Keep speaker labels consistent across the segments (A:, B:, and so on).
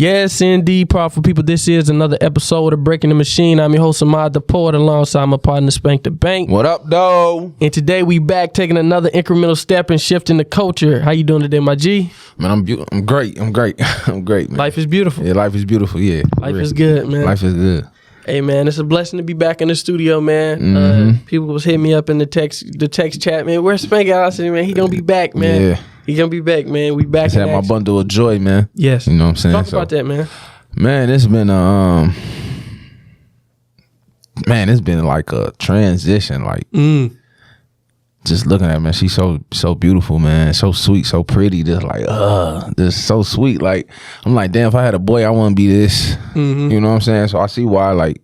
A: Yes, indeed, powerful people. This is another episode of Breaking the Machine. I'm your host, Ahmad the Poet, alongside my partner, Spank the Bank.
B: What up, though?
A: And today we back taking another incremental step and shifting the culture. How you doing today, my G?
B: Man, I'm great. I'm great, man.
A: Life is beautiful.
B: Yeah, life is beautiful, yeah.
A: Life is good, man.
B: Life is good.
A: Hey, man, it's a blessing to be back in the studio, man. People was hitting me up in the text chat, man. Where's Spank at? I said, man, he gonna be back, man.
B: Yeah.
A: He gonna be back, man. We back.
B: Just had my bundle of joy, man.
A: Yes.
B: You know what I'm saying?
A: Talk about that, man.
B: Man, it's been it's been like a transition, like just looking at her, man, she's so beautiful, man, so sweet, so pretty, just so sweet. Like, I'm like, damn, if I had a boy, I want to be this. You know what I'm saying? So I see why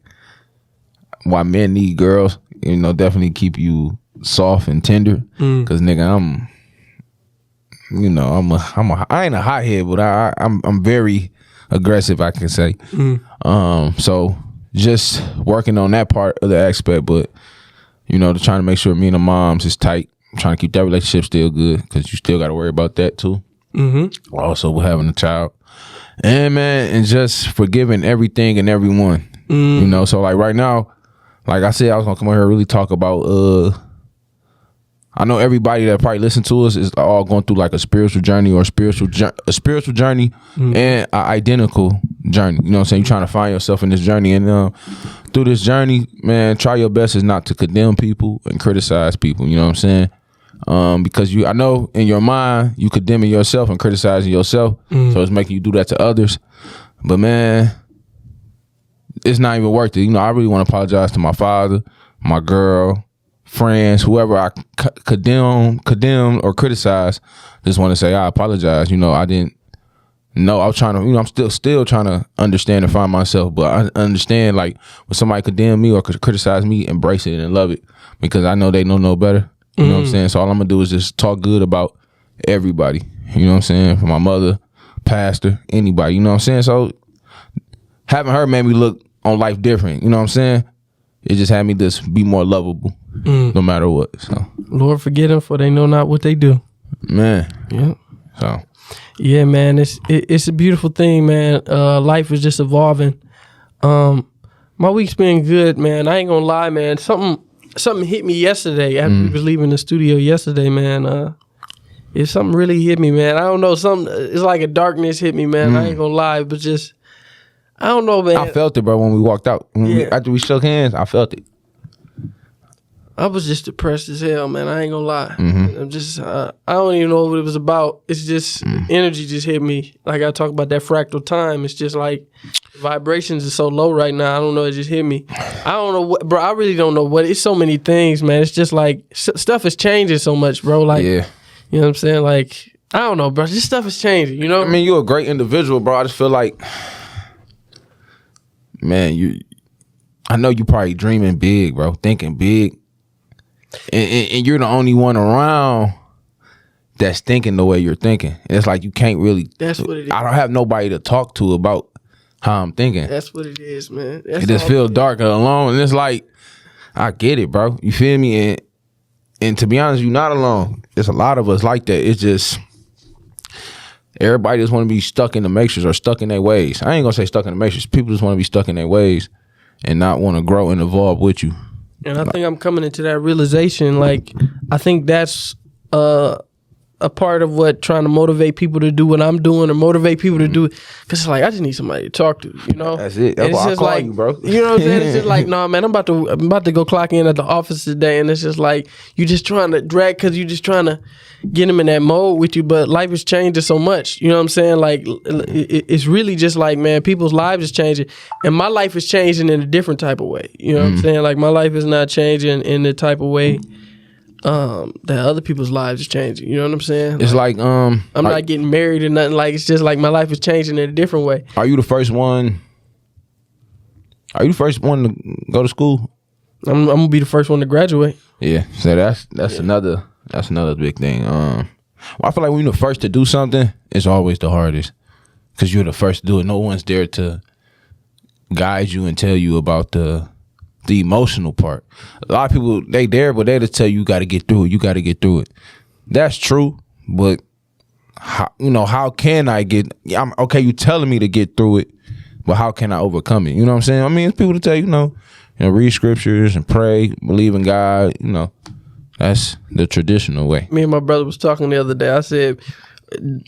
B: men need girls, you know, definitely keep you soft and tender. Cause nigga, I ain't a hothead, but I'm very aggressive, I can say. So just working on that part of the aspect, but you know, trying to make sure me and the moms is tight, trying to keep that relationship still good, because you still got to worry about that too. Also with having a child, and just forgiving everything and everyone. You know, so like right now, like I said, I was gonna come on here and really talk about I know everybody that probably listen to us is all going through like a spiritual journey or a spiritual journey and an identical journey. You know what I'm saying? You're trying to find yourself in this journey. And through this journey, man, try your best is not to condemn people and criticize people. You know what I'm saying? Because I know in your mind, you condemning yourself and criticizing yourself. So it's making you do that to others. But man, it's not even worth it. You know, I really want to apologize to my father, my girl, friends, whoever I condemn or criticize. Just want to say I apologize. You know, I didn't know. I was trying to, you know, I'm still trying to understand and find myself. But I understand, like, when somebody condemn me or criticize me, embrace it and love it, because I know they know no better. You know what I'm saying? So all I'm gonna do is just talk good about everybody. You know what I'm saying? For my mother, pastor, anybody. You know what I'm saying? So having her made me look on life different. You know what I'm saying? It just had me just be more lovable, no matter what. So
A: Lord forgive them, for they know not what they do.
B: Man.
A: Yeah.
B: So
A: yeah, man, it's a beautiful thing, man. Life is just evolving. My week's been good, man. I ain't gonna lie, man. Something hit me yesterday after we was leaving the studio yesterday, man. If something really hit me, man. I don't know, it's like a darkness hit me, man. I ain't gonna lie, but just, I don't know, man.
B: I felt it, bro, when we walked out. After we shook hands, I felt it.
A: I was just depressed as hell, man. I ain't gonna lie. I'm just, I don't even know what it was about. It's just, energy just hit me. Like I talk about that fractal time. It's just like, vibrations are so low right now. I don't know. It just hit me. I don't know what, bro. I really don't know what. It's so many things, man. It's just like, stuff is changing so much, bro. Like, you know what I'm saying? Like, I don't know, bro. This stuff is changing, you know?
B: I mean, you're a great individual, bro. I just feel like, man, I know you probably dreaming big, bro, thinking big. And you're the only one around that's thinking the way you're thinking. It's like you can't really. That's what it is. I don't have nobody to talk to about how I'm thinking.
A: That's what it is, man.
B: It just feels dark and alone. And it's like, I get it, bro. You feel me? And to be honest, you're not alone. There's a lot of us like that. It's just, everybody just want to be stuck in the matrix or stuck in their ways. I ain't going to say stuck in the matrix. People just want to be stuck in their ways and not want to grow and evolve with you.
A: And I think I'm coming into that realization. Like, I think that's a part of what trying to motivate people to do what I'm doing, or motivate people to do it. Because it's like, I just need somebody to talk to, you know?
B: That's it. That's why I call you, bro.
A: You know what I'm saying? It's just like, no, man, I'm about to go clock in at the office today. And it's just like, you just trying to drag, because you just trying to get them in that mode with you. But life is changing so much. You know what I'm saying? Like, it's really just like, man, people's lives is changing. And my life is changing in a different type of way. You know what I'm saying? Like, my life is not changing in the type of way that other people's lives is changing. You know what I'm saying?
B: It's like
A: I'm not getting married or nothing. Like, it's just like my life is changing in a different way.
B: Are you the first one to go to school?
A: I'm gonna be the first one to graduate.
B: Yeah. So that's another big thing. Well, I feel like when you're the first to do something, it's always the hardest, because you're the first to do it. No one's there to guide you and tell you about the emotional part. A lot of people, they there, but they just tell you, you got to get through it. You got to get through it. That's true, but how can I get? I'm okay. You telling me to get through it, but how can I overcome it? You know what I'm saying? I mean, it's people to tell you, read scriptures and pray, believe in God. That's the traditional way.
A: Me and my brother was talking the other day. I said,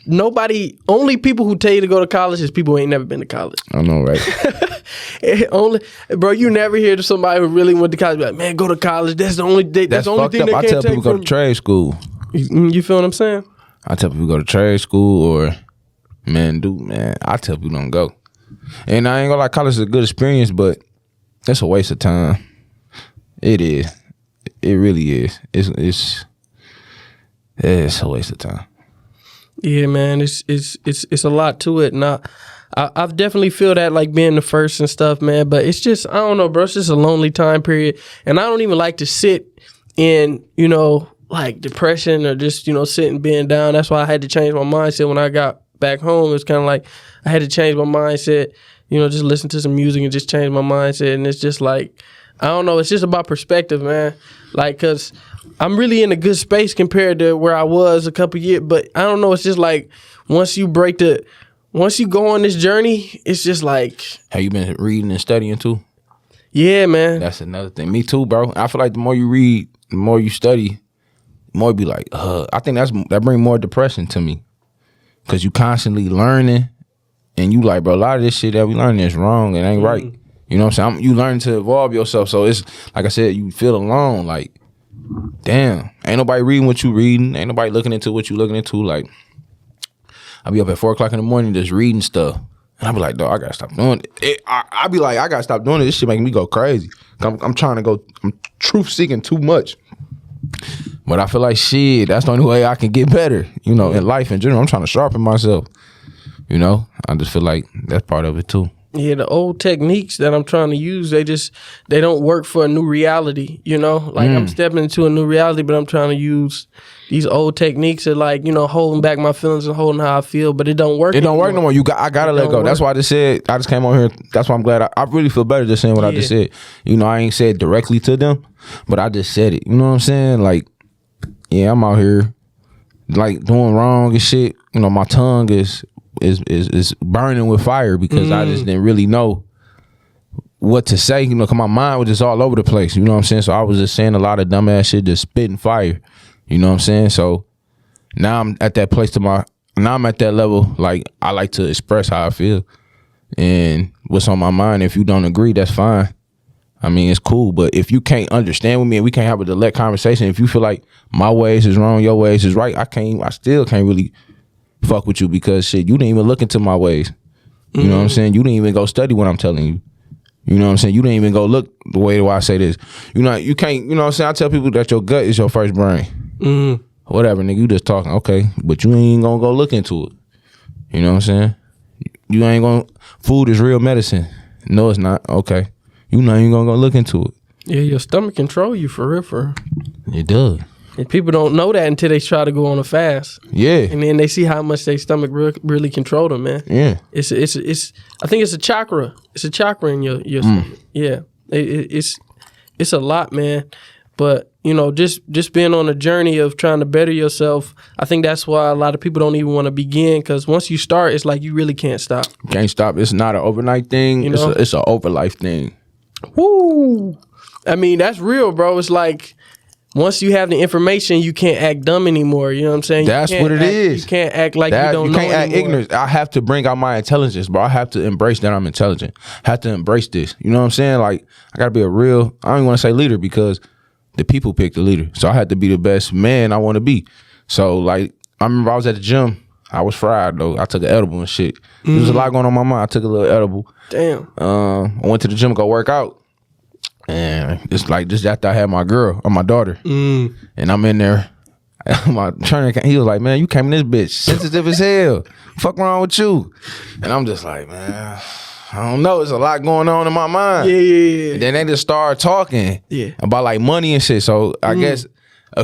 A: only people who tell you to go to college is people who ain't never been to college.
B: I know, right?
A: Bro, you never hear somebody who really went to college be like, man, go to college. That's the only thing. That's the only thing they can't take.
B: I tell people go to trade school.
A: You feel what I'm saying?
B: I tell people go to trade school or man. I tell people don't go. And I ain't gonna lie, college is a good experience, but that's a waste of time. It is. It really is. It's a waste of time.
A: Yeah, man. It's a lot to it. And I've definitely feel that, like being the first and stuff, man. But it's just, I don't know, bro. It's just a lonely time period. And I don't even like to sit in, like depression or just, sitting being down. That's why I had to change my mindset when I got back home. It's kind of like I had to change my mindset, just listen to some music and just change my mindset. And it's just like, I don't know. It's just about perspective, man. Like, because I'm really in a good space compared to where I was a couple years. But I don't know. It's just like once you go on this journey, it's just like.
B: Have you been reading and studying too?
A: Yeah, man.
B: That's another thing. Me too, bro. I feel like the more you read, the more you study, the more you be like, I think that bring more depression to me. Because you constantly learning and you like, bro, a lot of this shit that we learning is wrong and ain't right. You know what I'm saying? You learn to evolve yourself. So it's, like I said, you feel alone. Like, damn, ain't nobody reading what you reading. Ain't nobody looking into what you looking into. Like, I be up at 4 o'clock in the morning just reading stuff. And I be like, dog, I gotta stop doing it. I be like, I gotta stop doing it. This shit making me go crazy. I'm trying to go, I'm truth seeking too much. But I feel like, shit, that's the only way I can get better, in life in general. I'm trying to sharpen myself, I just feel like that's part of it too.
A: Yeah, the old techniques that I'm trying to use, they don't work for a new reality, Like I'm stepping into a new reality, but I'm trying to use these old techniques of like, holding back my feelings and holding how I feel, but it don't work.
B: It don't work no more. I gotta let go. Work. That's why I just came on here. That's why I'm glad I really feel better just saying what I just said. I ain't said directly to them, but I just said it. You know what I'm saying? Like, yeah, I'm out here like doing wrong and shit. My tongue is burning with fire because I just didn't really know what to say, cause my mind was just all over the place, you know what I'm saying? So I was just saying a lot of dumbass shit, just spitting fire, you know what I'm saying? So now I'm at that place now I'm at that level, like I like to express how I feel and what's on my mind. If you don't agree, that's fine. I mean, it's cool, but if you can't understand with me and we can't have a direct conversation, if you feel like my ways is wrong, your ways is right, I still can't really fuck with you because shit, you didn't even look into my ways. You know what I'm saying? You didn't even go study what I'm telling you. You know what I'm saying? You didn't even go look the way I say this. You can't, you know what I'm saying? I tell people that your gut is your first brain. Whatever, nigga, you just talking, okay, but you ain't gonna go look into it. You know what I'm saying? You ain't gonna, food is real medicine. No, it's not. Okay. You not even gonna go look into it.
A: Yeah, your stomach control you for real. It
B: does.
A: And people don't know that until they try to go on a fast.
B: Yeah.
A: And then they see how much their stomach really control them, man.
B: Yeah.
A: It's I think it's a chakra. It's a chakra in your stomach. Yeah. It's a lot, man. But, just being on a journey of trying to better yourself, I think that's why a lot of people don't even want to begin, because once you start, it's like you really can't stop.
B: Can't stop. It's not an overnight thing. It's an overlife thing.
A: Woo! I mean, that's real, bro. It's like, once you have the information, you can't act dumb anymore. You know what I'm saying?
B: That's what it is.
A: You can't act like you don't know anymore. You can't act ignorant.
B: I have to bring out my intelligence, bro. I have to embrace that I'm intelligent. I have to embrace this. You know what I'm saying? Like, I got to be I don't even want to say leader because the people pick the leader. So I had to be the best man I want to be. So, like, I remember I was at the gym. I was fried, though. I took an edible and shit. There was a lot going on in my mind. I took a little edible.
A: Damn.
B: I went to the gym to go work out. And it's like just after I had my girl or my daughter, and I'm in there, my trainer, he was like, "Man, you came in this bitch sensitive as hell. Fuck wrong with you?" And I'm just like, "Man, I don't know. There's a lot going on in my mind."
A: Yeah.
B: And then they just started talking about like money and shit. So I guess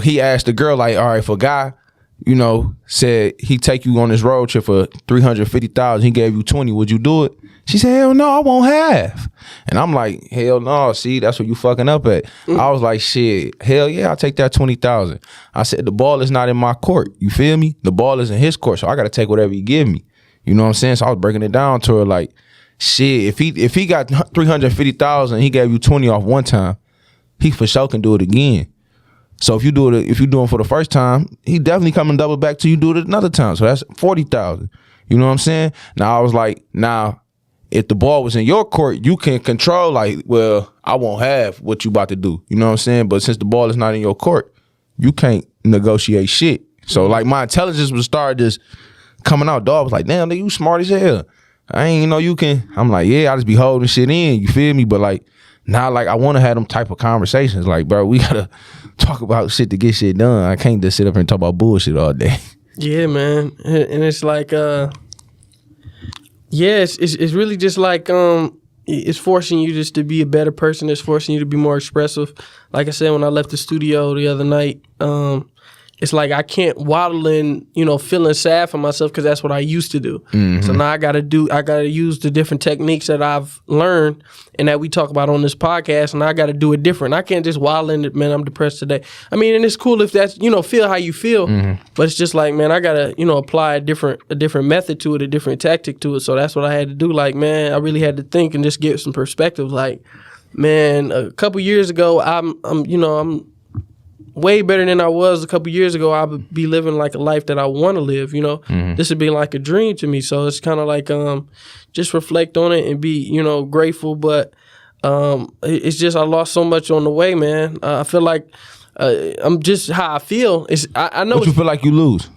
B: he asked the girl like, "All right, if a guy, said he take you on this road trip for $350,000, he gave you 20, would you do it?" She said, hell no, I won't have. And I'm like, hell no, see, that's what you fucking up at. I was like, shit, hell yeah, I'll take that 20,000. I said, the ball is not in my court. You feel me? The ball is in his court, so I got to take whatever he give me. You know what I'm saying? So I was breaking it down to her like, shit, if he got 350,000, he gave you 20 off one time, he for sure can do it again. So if you do it for the first time, he definitely coming double back till you do it another time. So that's 40,000. You know what I'm saying? Now I was like, if the ball was in your court, you can control like, well, I won't have what you about to do. You know what I'm saying? But since the ball is not in your court, you can't negotiate shit. So like my intelligence was started just coming out. Dog was like, damn, nigga, you smart as hell. I ain't know you can. I'm like, yeah, I just be holding shit in. You feel me? But like now, like I want to have them type of conversations. Like, bro, we gotta talk about shit to get shit done. I can't just sit up here and talk about bullshit all day.
A: Yeah, man. And it's like, it's really just like, it's forcing you just to be a better person. It's forcing you to be more expressive. Like I said, when I left the studio the other night, it's like I can't waddle in, feeling sad for myself because that's what I used to do. So now I gotta use the different techniques that I've learned and that we talk about on this podcast, and I gotta do it different. I can't just waddle in it, man, I'm depressed today. I mean, and it's cool if that's, feel how you feel, but it's just like, man, I gotta, apply a different method to it, a different tactic to it. So that's what I had to do. Like, man, I really had to think and just get some perspective. Like, man, a couple years ago, I'm way better than I was a couple years ago. I would be living like a life that I want to live, This would be like a dream to me. So it's kind of like just reflect on it and be, grateful. But it's just I lost so much on the way, man. I feel like I'm just how I feel. I know.
B: What you feel like you lose?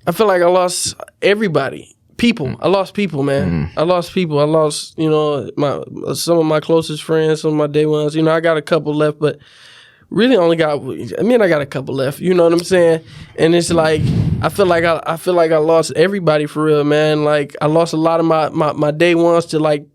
A: I feel like I lost everybody. People. I lost people, man. I lost people. I lost, some of my closest friends, some of my day ones. I got a couple left, but really only got, I got a couple left, you know what I'm saying? And it's like, I feel like I lost everybody for real, man. Like I lost a lot of my day ones to like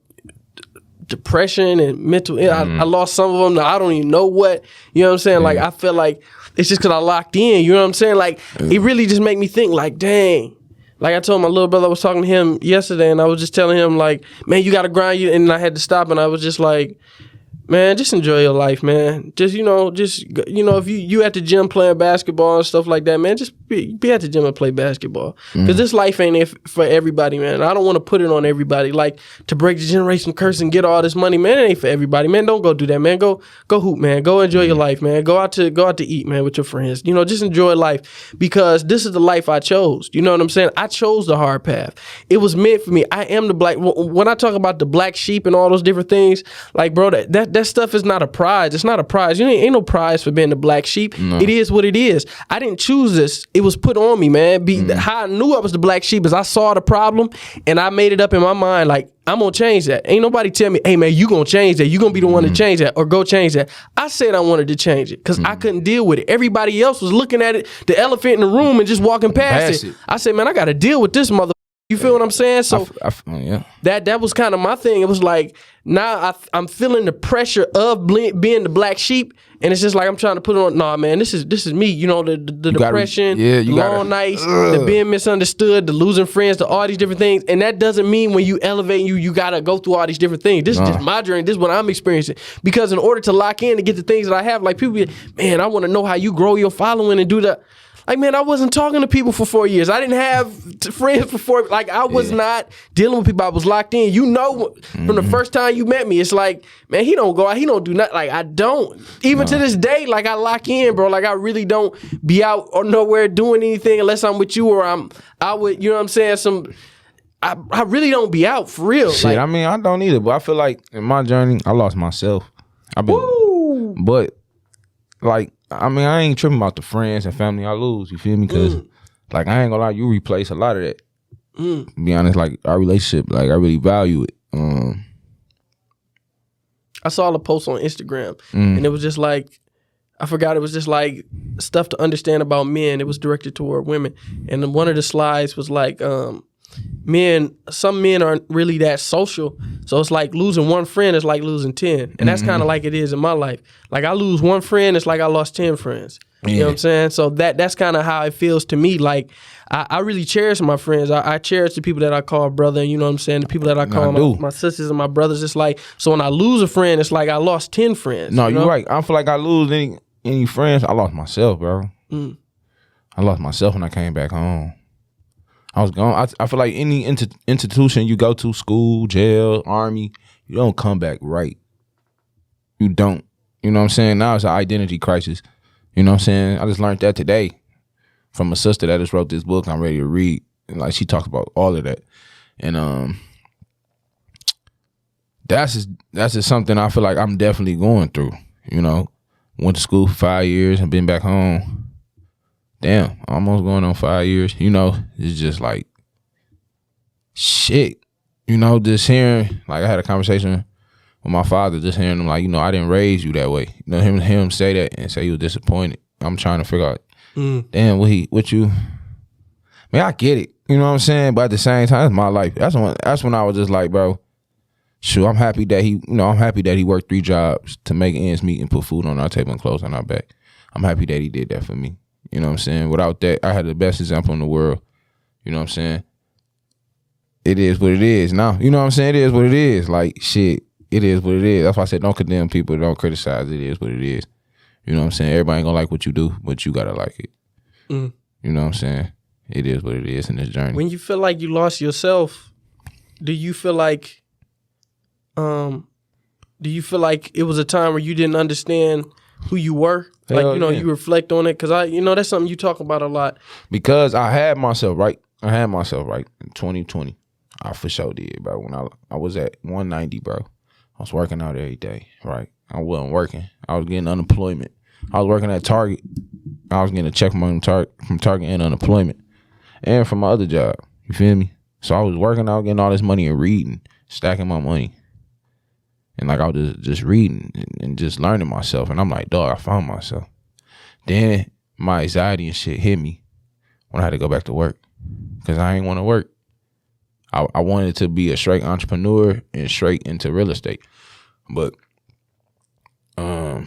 A: depression and mental. I lost some of them to I don't even know what, you know what I'm saying? Like I feel like it's just because I locked in, you know what I'm saying? Like it really just made me think like, dang. Like I told my little brother, I was talking to him yesterday and I was just telling him like, man, you got to grind you. And I had to stop and I was just like, man, just enjoy your life, man. Just, if you at the gym playing basketball and stuff like that, man, just be at the gym and play basketball. Because this life ain't it for everybody, man. I don't want to put it on everybody. Like, to break the generation curse and get all this money, man, it ain't for everybody, man. Don't go do that, man. Go hoop, man. Go enjoy your life, man. Go out to eat, man, with your friends. Just enjoy life because this is the life I chose. You know what I'm saying? I chose the hard path. It was meant for me. I am the black. When I talk about the black sheep and all those different things, like, bro, that stuff is not a prize. It's not a prize. Ain't no prize for being the black sheep. No. It is what it is. I didn't choose this. It was put on me, man. How I knew I was the black sheep is I saw the problem and I made it up in my mind like, I'm going to change that. Ain't nobody tell me, hey, man, you going to change that. You going to be the one to change that or go change that. I said I wanted to change it because I couldn't deal with it. Everybody else was looking at it, the elephant in the room and just walking past it. I said, man, I got to deal with this mother. You feel what I'm saying? So
B: yeah.
A: That was kind of my thing. It was like now I'm feeling the pressure of being the black sheep, and it's just like I'm trying to put it on. Nah, man, this is me. The depression, long nights, the being misunderstood, the losing friends, the all these different things. And that doesn't mean when you elevate you gotta go through all these different things. This is just my journey. This is what I'm experiencing. Because in order to lock in and get the things that I have, like people, man, I want to know how you grow your following and do that. Like, man, I wasn't talking to people for 4 years. I didn't have friends for 4 years. Like, I was not dealing with people. I was locked in. From the first time you met me, it's like, man, he don't go out. He don't do nothing. Like, I don't. Even to this day, like, I lock in, bro. Like, I really don't be out or nowhere doing anything unless I'm with you or I'm out with, you know what I'm saying, I really don't be out for real.
B: Shit, like, I mean, I don't either. But I feel like in my journey, I lost myself. But, like, I mean, I ain't tripping about the friends and family I lose. You feel me? Because, like, I ain't gonna lie, you replace a lot of that. To be honest, like, our relationship, like, I really value it.
A: I saw a post on Instagram, and it was just like, I forgot, it was just like stuff to understand about men. It was directed toward women. And then one of the slides was like, some men aren't really that social. So it's like losing one friend is like losing 10. And that's kind of like it is in my life. Like I lose one friend, it's like I lost 10 friends. You know what I'm saying? So that's kind of how it feels to me. Like, I really cherish my friends. I cherish the people that I call brother. You know what I'm saying? The people that I call my sisters and my brothers. It's like, so when I lose a friend, it's like I lost 10 friends.
B: No, you're right. I don't feel like I lose any friends. I lost myself, bro. I lost myself when I came back home. I was gone. I feel like any institution you go to, school, jail, army, you don't come back right. You don't. You know what I'm saying? Now it's an identity crisis. You know what I'm saying? I just learned that today from a sister that just wrote this book I'm ready to read. And like, she talks about all of that. And that's just something I feel like I'm definitely going through. You know, went to school for 5 years and been back home. Damn, almost going on 5 years. You know, it's just like, shit. You know, just hearing, like, I had a conversation with my father, just hearing him like, you know, I didn't raise you that way. You know, him say that and say he was disappointed. I'm trying to figure out, damn, what you, man, I get it. You know what I'm saying? But at the same time, it's my life. That's when I was just like, bro, shoot, I'm happy that he worked 3 jobs to make ends meet and put food on our table and clothes on our back. I'm happy that he did that for me. You know what I'm saying? Without that, I had the best example in the world. You know what I'm saying? It is what it is now. You know what I'm saying? It is what it is. Like, shit, it is what it is. That's why I said don't condemn people, don't criticize. It is what it is. You know what I'm saying? Everybody ain't gonna like what you do, but you gotta like it. You know what I'm saying? It is what it is in this journey.
A: When you feel like you lost yourself, do you feel like it was a time where you didn't understand who you were? Like, you know, you reflect on it? Because that's something you talk about a lot.
B: Because I had myself right. in 2020. I for sure did, bro. When I was at 190, bro. I was working out every day, right? I wasn't working. I was getting unemployment. I was working at Target. I was getting a check from Target and unemployment. And from my other job. You feel me? So I was working out, getting all this money and reading, stacking my money. And like I was just reading and just learning myself. And I'm like, dog, I found myself. Then my anxiety and shit hit me when I had to go back to work. Because I ain't want to work. I wanted to be a straight entrepreneur and straight into real estate. But I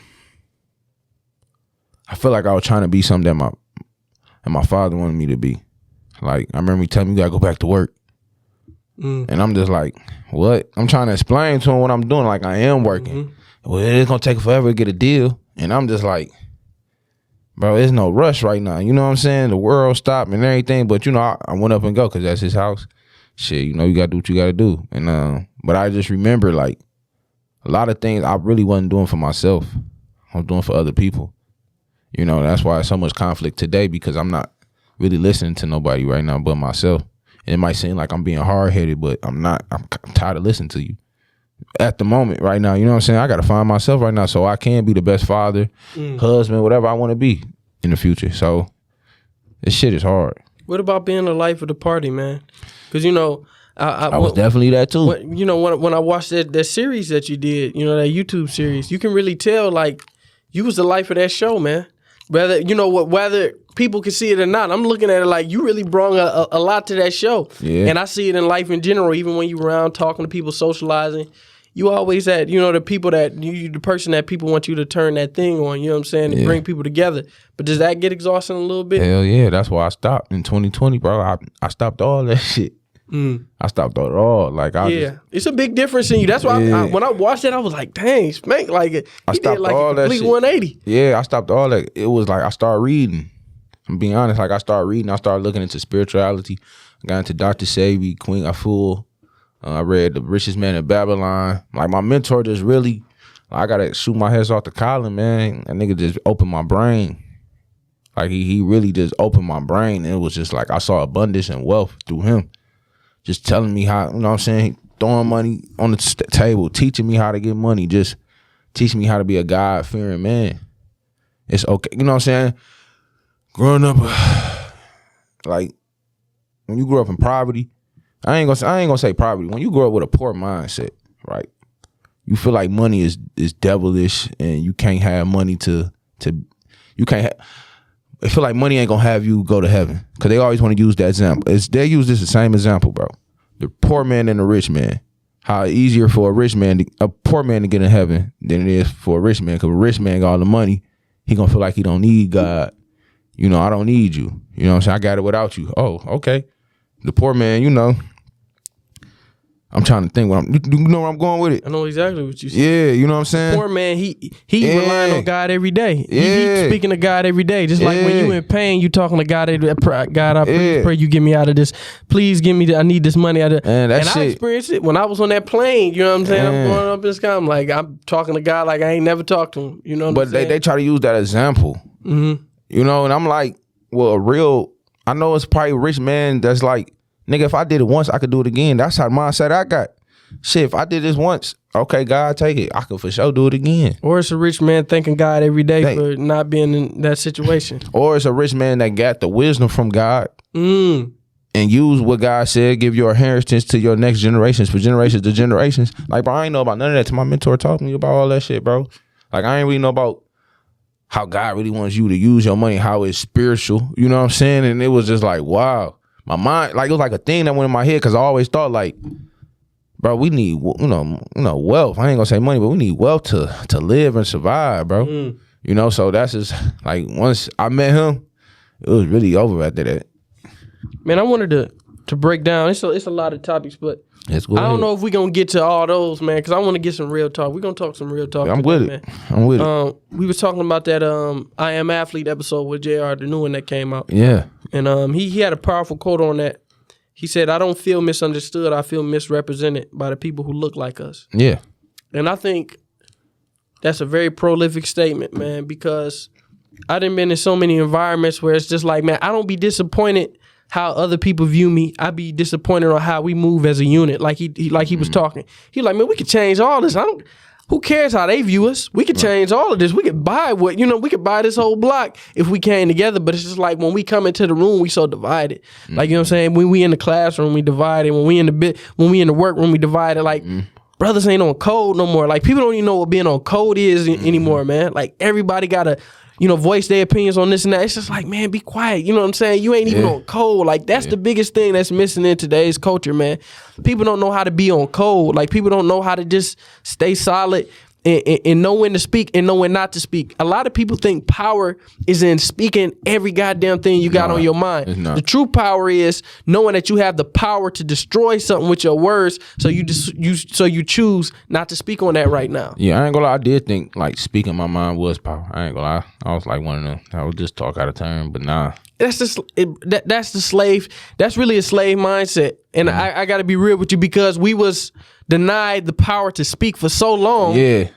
B: feel like I was trying to be something that my father wanted me to be. Like, I remember he telling me, you gotta go back to work. And I'm just like, what? I'm trying to explain to him what I'm doing. Like, I am working. Well, it's gonna take forever to get a deal. And I'm just like, bro, there's no rush right now. You know what I'm saying? The world stopped and everything. But, you know, I went up and go because that's his house. Shit, you know, you got to do what you got to do. And but I just remember, like, a lot of things I really wasn't doing for myself. I was doing for other people. You know, that's why there's so much conflict today, because I'm not really listening to nobody right now but myself. And it might seem like I'm being hard-headed, but I'm not. I'm tired of listening to you. At the moment right now, you know what I'm saying? I got to find myself right now so I can be the best father, husband, whatever I want to be in the future. So this shit is hard.
A: What about being the life of the party, man? Because, you know,
B: I was definitely that too.
A: When I watched that series that you did, you know, that YouTube series, you can really tell, like, you was the life of that show, man. Whether people can see it or not, I'm looking at it like you really brought a lot to that show. Yeah. And I see it in life in general, even when you around talking to people, socializing. You always had, you know, the people that you the person that people want you to turn that thing on, you know what I'm saying, and bring people together. But does that get exhausting a little bit?
B: Hell yeah, that's why I stopped in 2020, bro. I stopped all that shit. I stopped it all. Like,
A: it's a big difference in you. That's why when I watched it, I was like, dang, Spank, like he did like a complete 180.
B: Yeah, I stopped all that. It was like I started reading. I'm being honest, like I started reading. I started looking into spirituality. I got into Dr. Sebi, Queen Aful. I read The Richest Man in Babylon. Like, my mentor just really, I gotta shoot my head off the collar, man. That nigga just opened my brain. Like, he really just opened my brain. And it was just like I saw abundance and wealth through him. Just telling me how, you know what I'm saying, throwing money on the table, teaching me how to get money, just teaching me how to be a God-fearing man. It's okay. You know what I'm saying? Growing up, like, when you grow up in poverty, I ain't gonna say poverty. When you grow up with a poor mindset, right? You feel like money is devilish, and you can't have money you can't have. I feel like money ain't gonna have you go to heaven, because they always want to use that example. They use this the same example, bro. The poor man and the rich man. How easier for a poor man to get in heaven than it is for a rich man, because a rich man got all the money he gonna feel like he don't need God. You know, I don't need you. You know what I'm saying? I got it without you. Oh, okay. The poor man, you know, I'm trying to think you know where I'm going with it.
A: I know exactly what you said.
B: Yeah, you know what I'm saying?
A: Poor man, he relying on God every day.
B: Yeah.
A: He speaking to God every day. Just like when you in pain, you talking to God. God, I please pray you get me out of this. Please give me. I need this money. And I experienced it when I was on that plane. You know what I'm saying? I'm going up in the sky. I'm like, I'm talking to God like I ain't never talked to him. You know what I'm saying?
B: But they try to use that example.
A: Mm-hmm.
B: You know, and I'm like, well, I know it's probably a rich man that's like, nigga, if I did it once, I could do it again. That's how mindset I got. Shit, if I did this once, okay, God, take it. I could for sure do it again.
A: Or it's a rich man thanking God every day for not being in that situation.
B: Or it's a rich man that got the wisdom from God and use what God said, give your inheritance to your next generations, for generations to generations. Like, bro, I ain't know about none of that till my mentor taught me about all that shit, bro. Like, I ain't really know about how God really wants you to use your money, how it's spiritual. You know what I'm saying? And it was just like, wow. My mind, like, it was like a thing that went in my head because I always thought, like, bro, we need, you know, wealth. I ain't gonna say money, but we need wealth to live and survive, bro. You know, so that's just, like, once I met him, it was really over after that. Man,
A: I wanted to break down. It's a lot of topics, but I don't know if we're going to get to all those, man, because I want to get some real talk. We're going to talk some real talk.
B: I'm
A: today,
B: with it.
A: Man.
B: I'm with it.
A: We was talking about that IAmAthlete episode with JR, the new one that came out.
B: Yeah.
A: And he had a powerful quote on that. He said, I don't feel misunderstood. I feel misrepresented by the people who look like us.
B: Yeah.
A: And I think that's a very prolific statement, man, because I done been in so many environments where it's just like, man, I don't be disappointed how other people view me. I be disappointed on how we move as a unit. Like he was talking. He like, man, we could change all this. Who cares how they view us? We could change all of this. We could buy we could buy this whole block if we came together. But it's just like when we come into the room, we so divided. Like, you know what I'm saying? When we in the classroom, we divided. When we in the workroom, we divided. Like, brothers ain't on code no more. Like, people don't even know what being on code is anymore, man. Like, everybody gotta, voice their opinions on this and that. It's just like, man, be quiet. You know what I'm saying? You ain't even on code. Like, that's the biggest thing that's missing in today's culture, man. People don't know how to be on code. Like, people don't know how to just stay solid and know when to speak and know when not to speak. A lot of people think power is in speaking every goddamn thing you got on your mind. The true power is knowing that you have the power to destroy something with your words, so you choose not to speak on that right now.
B: Yeah, I ain't gonna lie. I did think, like, speaking my mind was power. I ain't gonna lie. I was like one of them. I would just talk out of turn, but nah.
A: That's the slave. That's really a slave mindset. And I got to be real with you, because we was denied the power to speak for so long.
B: Yeah.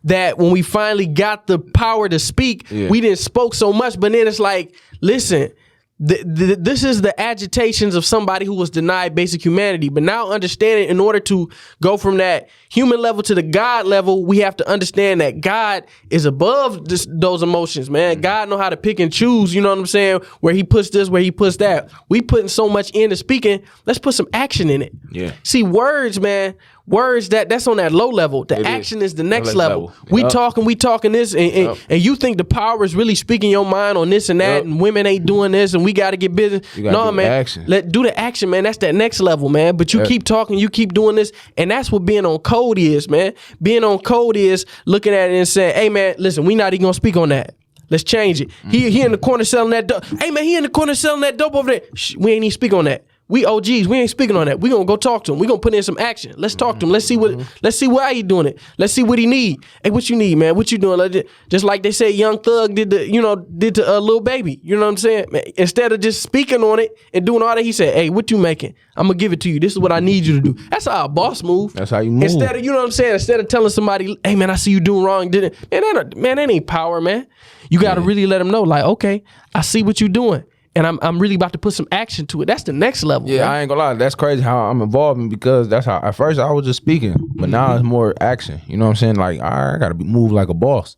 A: That when we finally got the power to speak, we didn't spoke so much. But then it's like, listen, this is the agitations of somebody who was denied basic humanity. But now understanding, in order to go from that human level to the God level, we have to understand that God is above those emotions, man. God know how to pick and choose, you know what I'm saying? Where he puts this, where he puts that. We putting so much into speaking, let's put some action in it.
B: Yeah.
A: See, words, man. Words that's on that low level. The action is the next level. We talking this, and you think the power is really speaking your mind on this and that, and women ain't doing this, and we got to get business. No, man,
B: action.
A: Do the action, man. That's that next level, man. But you keep talking, you keep doing this, and that's what being on code is, man. Being on code is looking at it and saying, "Hey, man, listen, we not even gonna speak on that. Let's change it. He in the corner selling that dope. Hey, man, he in the corner selling that dope over there. We ain't even speak on that. We OGs. We ain't speaking on that. We gonna go talk to him. We gonna put in some action. Let's talk to him. Let's see why he doing it. Let's see what he need. Hey, what you need, man? What you doing? Just like they say, Young Thug did to Lil Baby. You know what I'm saying? Man, instead of just speaking on it and doing all that, he said, "Hey, what you making? I'm gonna give it to you. This is what I need you to do." That's how a boss move.
B: That's how you move.
A: Instead of, you know what I'm saying? Instead of telling somebody, "Hey, man, I see you doing wrong," that ain't power, man. You gotta really let them know, like, okay, I see what you doing. And I'm really about to put some action to it. That's the next level.
B: Yeah,
A: man.
B: I ain't gonna lie. That's crazy how I'm evolving, because that's how at first I was just speaking, but now it's more action. You know what I'm saying? Like, I gotta move like a boss.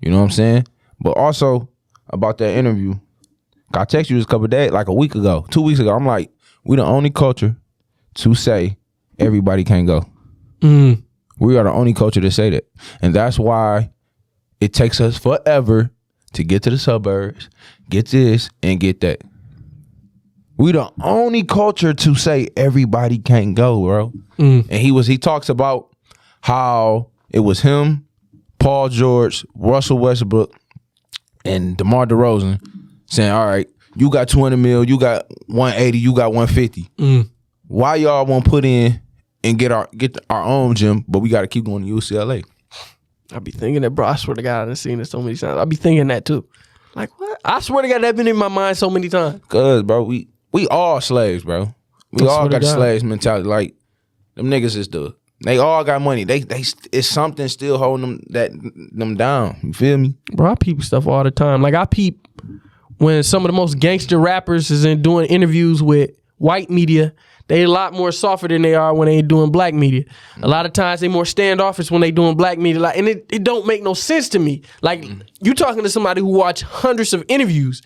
B: You know what I'm saying? But also about that interview, I texted you this couple of days, like a week ago, 2 weeks ago. I'm like, we the only culture to say everybody can't go. We are the only culture to say that, and that's why it takes us forever to get to the suburbs, get this, and get that. We the only culture to say everybody can't go, bro. And he talks about how it was him, Paul George, Russell Westbrook, and DeMar DeRozan saying, all right, you got 200 mil, you got 180, you got 150. Why y'all won't put in and get our own gym, but we got to keep going to UCLA?
A: I be thinking that, bro. I swear to God, I've seen it so many times. I be thinking that too. Like, what? I swear to God, that been in my mind so many times.
B: Cause, bro, we all slaves, bro. We all got a slaves mentality. Like, them niggas is they all got money. They it's something still holding them down. You feel me?
A: Bro, I peep stuff all the time. Like, I peep when some of the most gangster rappers is in doing interviews with white media. They a lot more softer than they are when they doing black media. A lot of times they more standoffish when they doing black media. Like, and it don't make no sense to me. Like, you talking to somebody who watch hundreds of interviews.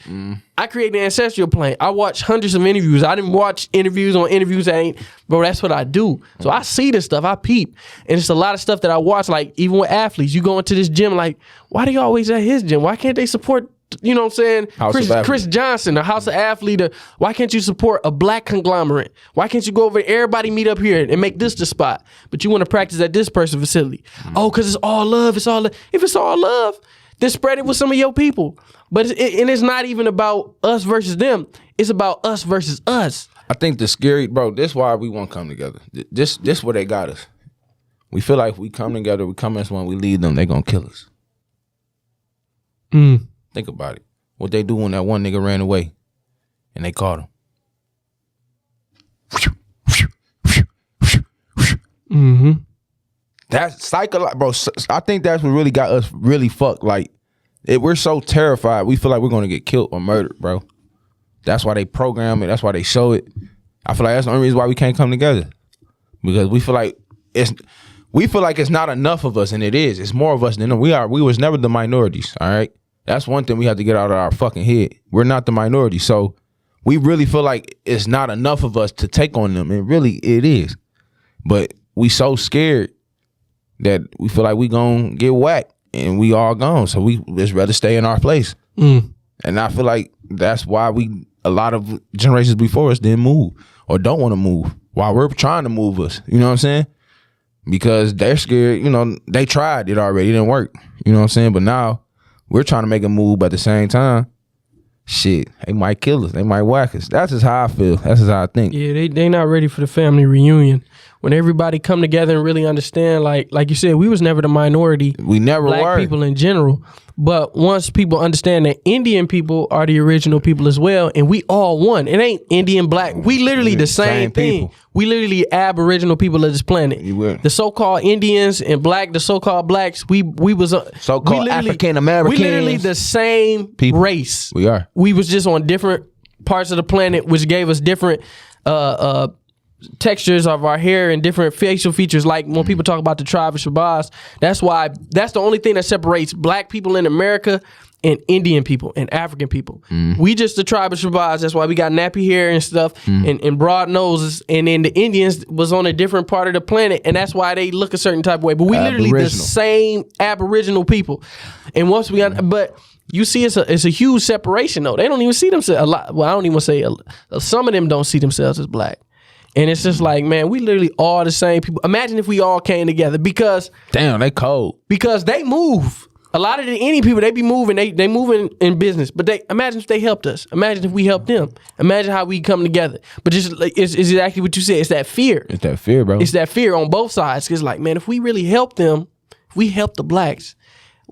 A: I create an ancestral plane. I watch hundreds of interviews. I didn't watch interviews on interviews that ain't, bro, that's what I do. So I see this stuff. I peep. And it's a lot of stuff that I watch, like, even with athletes. You go into this gym, like, why do you always at his gym? Why can't they support, you know what I'm saying, Chris Johnson, the House of Athlete? Why can't you support a black conglomerate? Why can't you go over, everybody meet up here and make this the spot? But you want to practice at this person's facility. Oh, because it's all love. It's all love. If it's all love, then spread it with some of your people. But it's not even about us versus them. It's about us versus us.
B: I think the scary, bro, this is why we won't come together. This where they got us. We feel like if we come together, we come as one, we lead them, they going to kill us. Think about it. What they do when that one nigga ran away and they caught him. That's psychological, bro. I think that's what really got us really fucked. Like, we're so terrified. We feel like we're going to get killed or murdered, bro. That's why they program it. That's why they show it. I feel like that's the only reason why we can't come together. Because we feel like it's not enough of us, and it is. It's more of us than them. We was never the minorities, all right? That's one thing we have to get out of our fucking head. We're not the minority. So we really feel like it's not enough of us to take on them. And really, it is. But we so scared that we feel like we gonna get whacked and we all gone. So we just rather stay in our place. And I feel like that's why a lot of generations before us didn't move or don't want to move while we're trying to move us. You know what I'm saying? Because they're scared. You know, they tried it already. It didn't work. You know what I'm saying? But now we're trying to make a move, but at the same time, shit, they might kill us. They might whack us. That's just how I feel. That's just how I think.
A: Yeah, they not ready for the family reunion. When everybody come together and really understand, like you said, we was never the minority.
B: We never
A: black
B: were.
A: people in general. But once people understand that Indian people are the original people as well, and we all one. It ain't Indian, black. We literally the same thing. People. We literally aboriginal people of this planet. The so-called Indians and black, the so-called blacks, we was
B: so-called African Americans.
A: We literally the same people. Race.
B: We are.
A: We was just on different parts of the planet, which gave us different textures of our hair and different facial features. Like when people talk about the tribe of Shabazz, that's the only thing that separates black people in America and Indian people and African people. We just the tribe of Shabazz. That's why we got nappy hair and stuff and broad noses. And then the Indians was on a different part of the planet, and that's why they look a certain type of way. But we literally the same aboriginal people. And once we got, but you see, it's a huge separation though. They don't even see themselves a lot. Well, I don't even say some of them don't see themselves as black. And it's just like, man, we literally all the same people. Imagine if we all came together because...
B: Damn, they cold.
A: Because they move. A lot of the Indian people, they be moving. They moving in business. But imagine if they helped us. Imagine if we helped them. Imagine how we come together. But just it's exactly what you said. It's that fear.
B: It's that fear, bro.
A: It's that fear on both sides. It's like, man, if we really help them, if we help the blacks,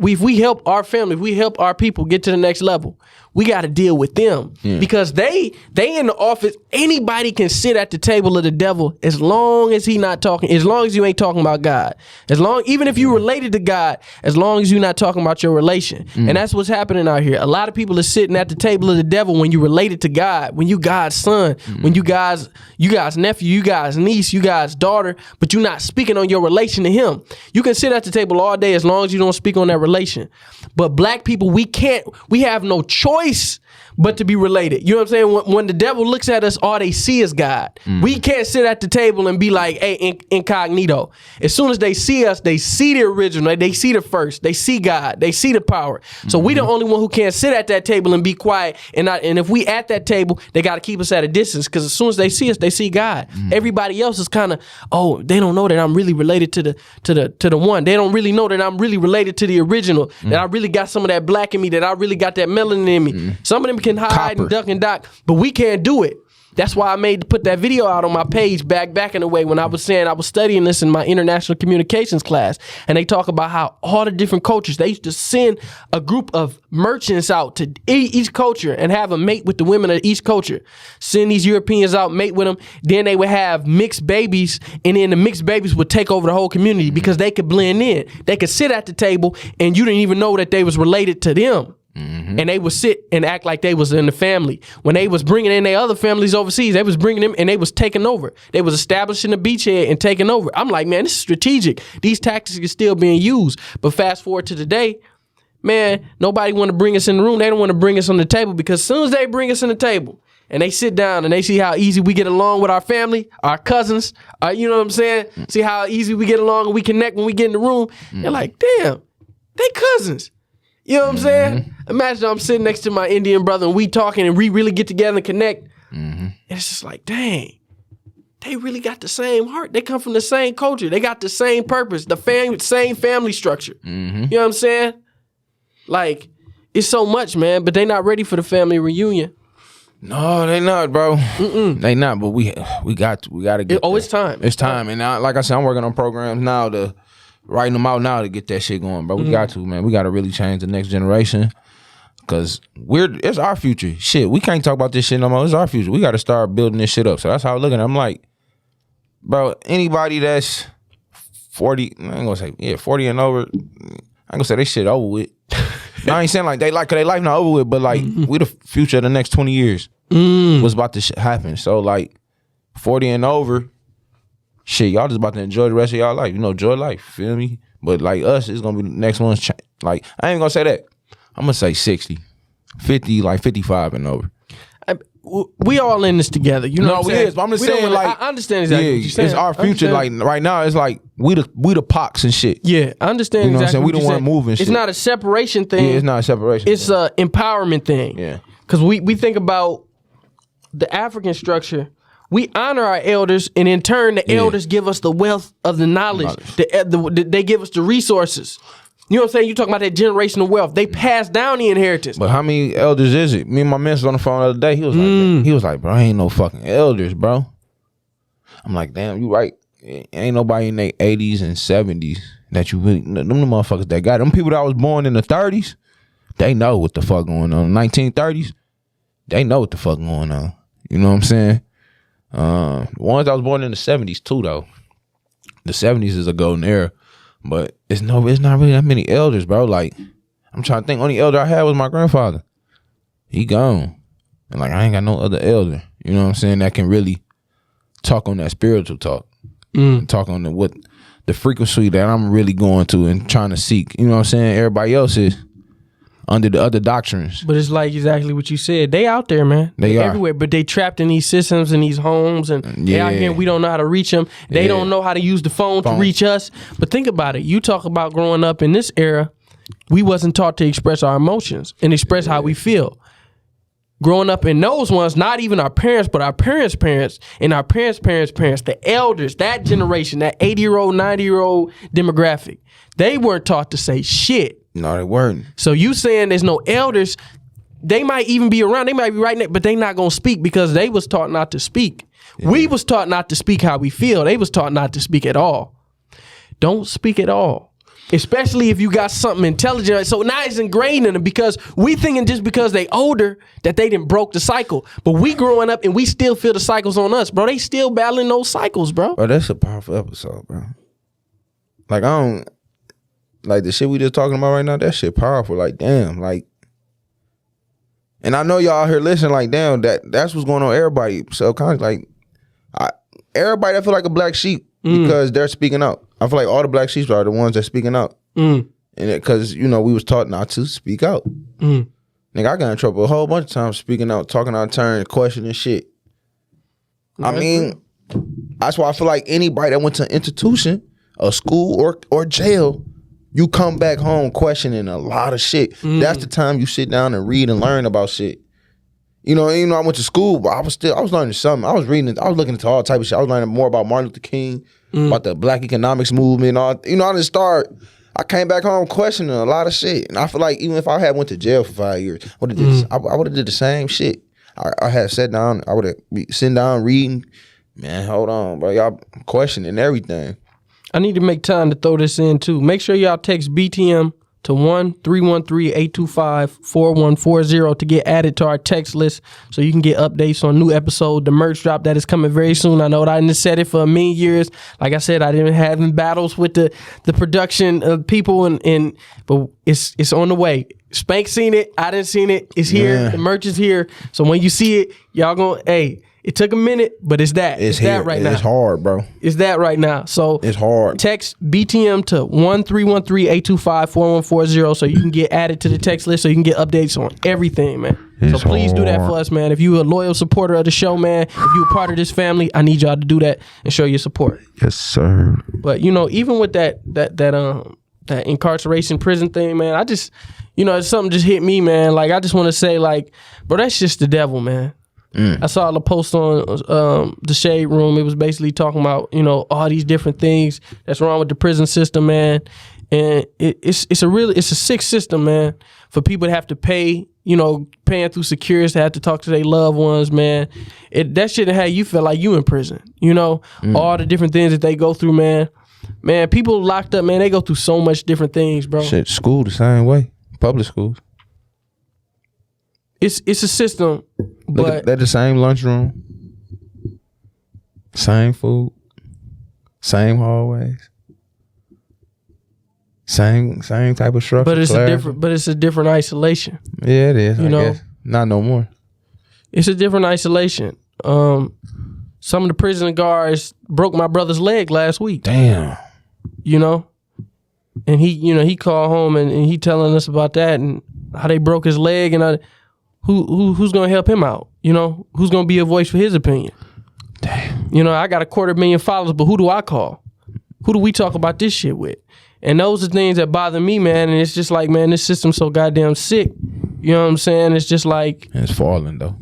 A: if we help our family, if we help our people get to the next level, we got to deal with them because they in the office. Anybody can sit at the table of the devil as long as he not talking. As long as you ain't talking about God. Even if you related to God, as long as you're not talking about your relation. And that's what's happening out here. A lot of people are sitting at the table of the devil when you related to God, when you God's son, when you God's nephew, you God's niece, you God's daughter, but you're not speaking on your relation to Him. You can sit at the table all day as long as you don't speak on that relation. But black people, we have no choice but to be related. You know what I'm saying? When the devil looks at us, all they see is God. We can't sit at the table and be like, hey, incognito. As soon as they see us, they see the original. They see the first. They see God. They see the power. So we the only one who can't sit at that table and be quiet. And if we at that table, they got to keep us at a distance, because as soon as they see us, they see God. Everybody else is kind of, they don't know that I'm really related to the one. They don't really know that I'm really related to the original, that I really got some of that black in me, that I really got that melanin in me. Some of them can hide and duck and dock, but we can't do it. That's why I put that video out on my page back in the way when I was saying I was studying this in my international communications class, and they talk about how all the different cultures, they used to send a group of merchants out to each culture and have them mate with the women of each culture. Send these Europeans out, mate with them. Then they would have mixed babies, and then the mixed babies would take over the whole community because they could blend in. They could sit at the table and you didn't even know that they was related to them. And they would sit and act like they was in the family. When they was bringing in their other families overseas, they was bringing them and they was taking over. They was establishing a beachhead and taking over. I'm like, man, this is strategic. These tactics are still being used. But fast forward to today, man, nobody want to bring us in the room. They don't want to bring us on the table, because as soon as they bring us in the table and they sit down and they see how easy we get along with our family, our cousins, you know what I'm saying? See how easy we get along and we connect when we get in the room. They're like, damn, they cousins. You know what I'm saying? Imagine I'm sitting next to my Indian brother and we talking and we really get together and connect. And it's just like, dang, they really got the same heart. They come from the same culture. They got the same purpose, the same family structure. You know what I'm saying? Like, it's so much, man, but they not ready for the family reunion.
B: No, they not, bro. They not, but we got to get there.
A: It's time.
B: It's time. And like I said, I'm working on programs now to writing them out now to get that shit going, bro. We got to, man. We got to really change the next generation, because it's our future. Shit, we can't talk about this shit no more. It's our future. We got to start building this shit up. So that's how I look at it. I'm like, bro, anybody that's 40, I ain't gonna say, 40 and over, I ain't gonna say they shit over with. I ain't saying like they like their life not over with, but like we the future of the next 20 years. What's about to happen. So like 40 and over, shit, y'all just about to enjoy the rest of y'all life. You know, enjoy life, feel me? But like us, it's gonna be the next one's like, I ain't gonna say that. I'm gonna say 60, 50, like 55 and over.
A: We all in this together. You know what I'm saying?
B: Is, but I'm just saying, like,
A: I understand exactly what you're saying.
B: It's our future. Like right now, it's like we the pox and shit.
A: Yeah, I understand.
B: You know
A: exactly
B: what I'm saying? We the one moving.
A: It's not a separation thing.
B: Yeah, it's not a separation.
A: It's a empowerment thing.
B: Yeah,
A: because we think about the African structure. We honor our elders, and in turn, the elders give us the wealth of the knowledge. They give us the resources. You know what I'm saying? You talking about that generational wealth. They pass down the inheritance.
B: But how many elders is it? Me and my man was on the phone the other day. He was like, bro, I ain't no fucking elders, bro. I'm like, damn, you right. Ain't nobody in their 80s and 70s that you really, them the motherfuckers that got it. Them people that was born in the 30s, they know what the fuck going on. 1930s, they know what the fuck going on. You know what I'm saying? The ones that was born in the 70s too, though. The 70s is a golden era. But it's not really that many elders, bro. Like, I'm trying to think. Only elder I had was my grandfather. He gone. And like, I ain't got no other elder. You know what I'm saying? That can really talk on that spiritual talk. Talk on the frequency that I'm really going to and trying to seek. You know what I'm saying? Everybody else is under the other doctrines.
A: But it's like exactly what you said. They out there, man. They are everywhere, but they trapped in these systems and these homes, and they out here and we don't know how to reach them. They don't know how to use the phone to reach us. But think about it. You talk about growing up in this era, we wasn't taught to express our emotions and express how we feel. Growing up in those ones, not even our parents, but our parents' parents and our parents' parents, the elders, that generation, that 80-year-old, 90-year-old demographic, they weren't taught to say shit.
B: No, they weren't.
A: So you saying there's no elders, they might even be around, they might be right there, but they not going to speak because they was taught not to speak. Yeah. We was taught not to speak how we feel. They was taught not to speak at all. Don't speak at all. Especially if you got something intelligent. So now it's ingrained in them because we thinking just because they older that they didn't broke the cycle. But we growing up and we still feel the cycles on us, bro. They still battling those cycles, bro.
B: Oh, that's a powerful episode, bro. Like, I don't... Like, the shit we just talking about right now, that shit powerful. Like, damn, like... And I know y'all out here listening, like, damn, that's what's going on everybody. So, kind of like... everybody that feel like a black sheep because they're speaking out. I feel like all the black sheep are the ones that speaking out. And because, you know, we was taught not to speak out. Nigga, I got in trouble a whole bunch of times speaking out, talking out of turn, questioning shit. I mean, that's why I feel like anybody that went to an institution, a school or jail, you come back home questioning a lot of shit. That's the time you sit down and read and learn about shit. You know, I went to school, but I was learning something. I was looking into all type of shit. I was learning more about Martin Luther King, about the Black economics movement, all. You know, I came back home questioning a lot of shit. And I feel like even if I had went to jail for 5 years, I would have did the same shit. I had sat down, I would have sitting down reading. Man, hold on, bro. Y'all questioning everything.
A: I need to make time to throw this in too. Make sure y'all text BTM to 1-313-825-4140 to get added to our text list so you can get updates on new episode, the merch drop that is coming very soon. I know that I didn't said it for a million years. Like I said, I didn't have battles with the production people but it's on the way. Spank seen it. I didn't seen it. It's here. Yeah. The merch is here. So when you see it, y'all gonna, it took a minute, but it's that. It's that right now.
B: It's hard, bro.
A: It's that right now. So
B: it's hard.
A: Text BTM to 1-313-825-4140 so you can get added to the text list so you can get updates on everything, man. So please do that for us, man. If you're a loyal supporter of the show, man, if you're a part of this family, I need y'all to do that and show your support.
B: Yes, sir.
A: But even with that incarceration prison thing, man, I just, something just hit me, man. Like I just want to say, like, bro, that's just the devil, man. I saw the post on the Shade Room. It was basically talking about, all these different things that's wrong with the prison system, man. And it's a sick system, man, for people to have to pay, paying through security to have to talk to their loved ones, man. That shouldn't have you feel like you in prison, all the different things that they go through, man. Man, people locked up, man, they go through so much different things, bro.
B: Shit, school the same way. Public schools.
A: It's a system, but
B: they're the same lunchroom, same food, same hallways, same type of structure.
A: But it's a different isolation.
B: Yeah, it is. I guess. Not no more.
A: It's a different isolation. Some of the prison guards broke my brother's leg last week.
B: Damn.
A: And he called home and he telling us about that and how they broke his leg and who's gonna help him out? Who's gonna be a voice for his opinion?
B: Damn.
A: I got 250,000 followers, but who do I call? Who do we talk about this shit with? And those are things that bother me, man. And it's just like, man, this system's so goddamn sick. You know what I'm saying? It's just like
B: it's falling though.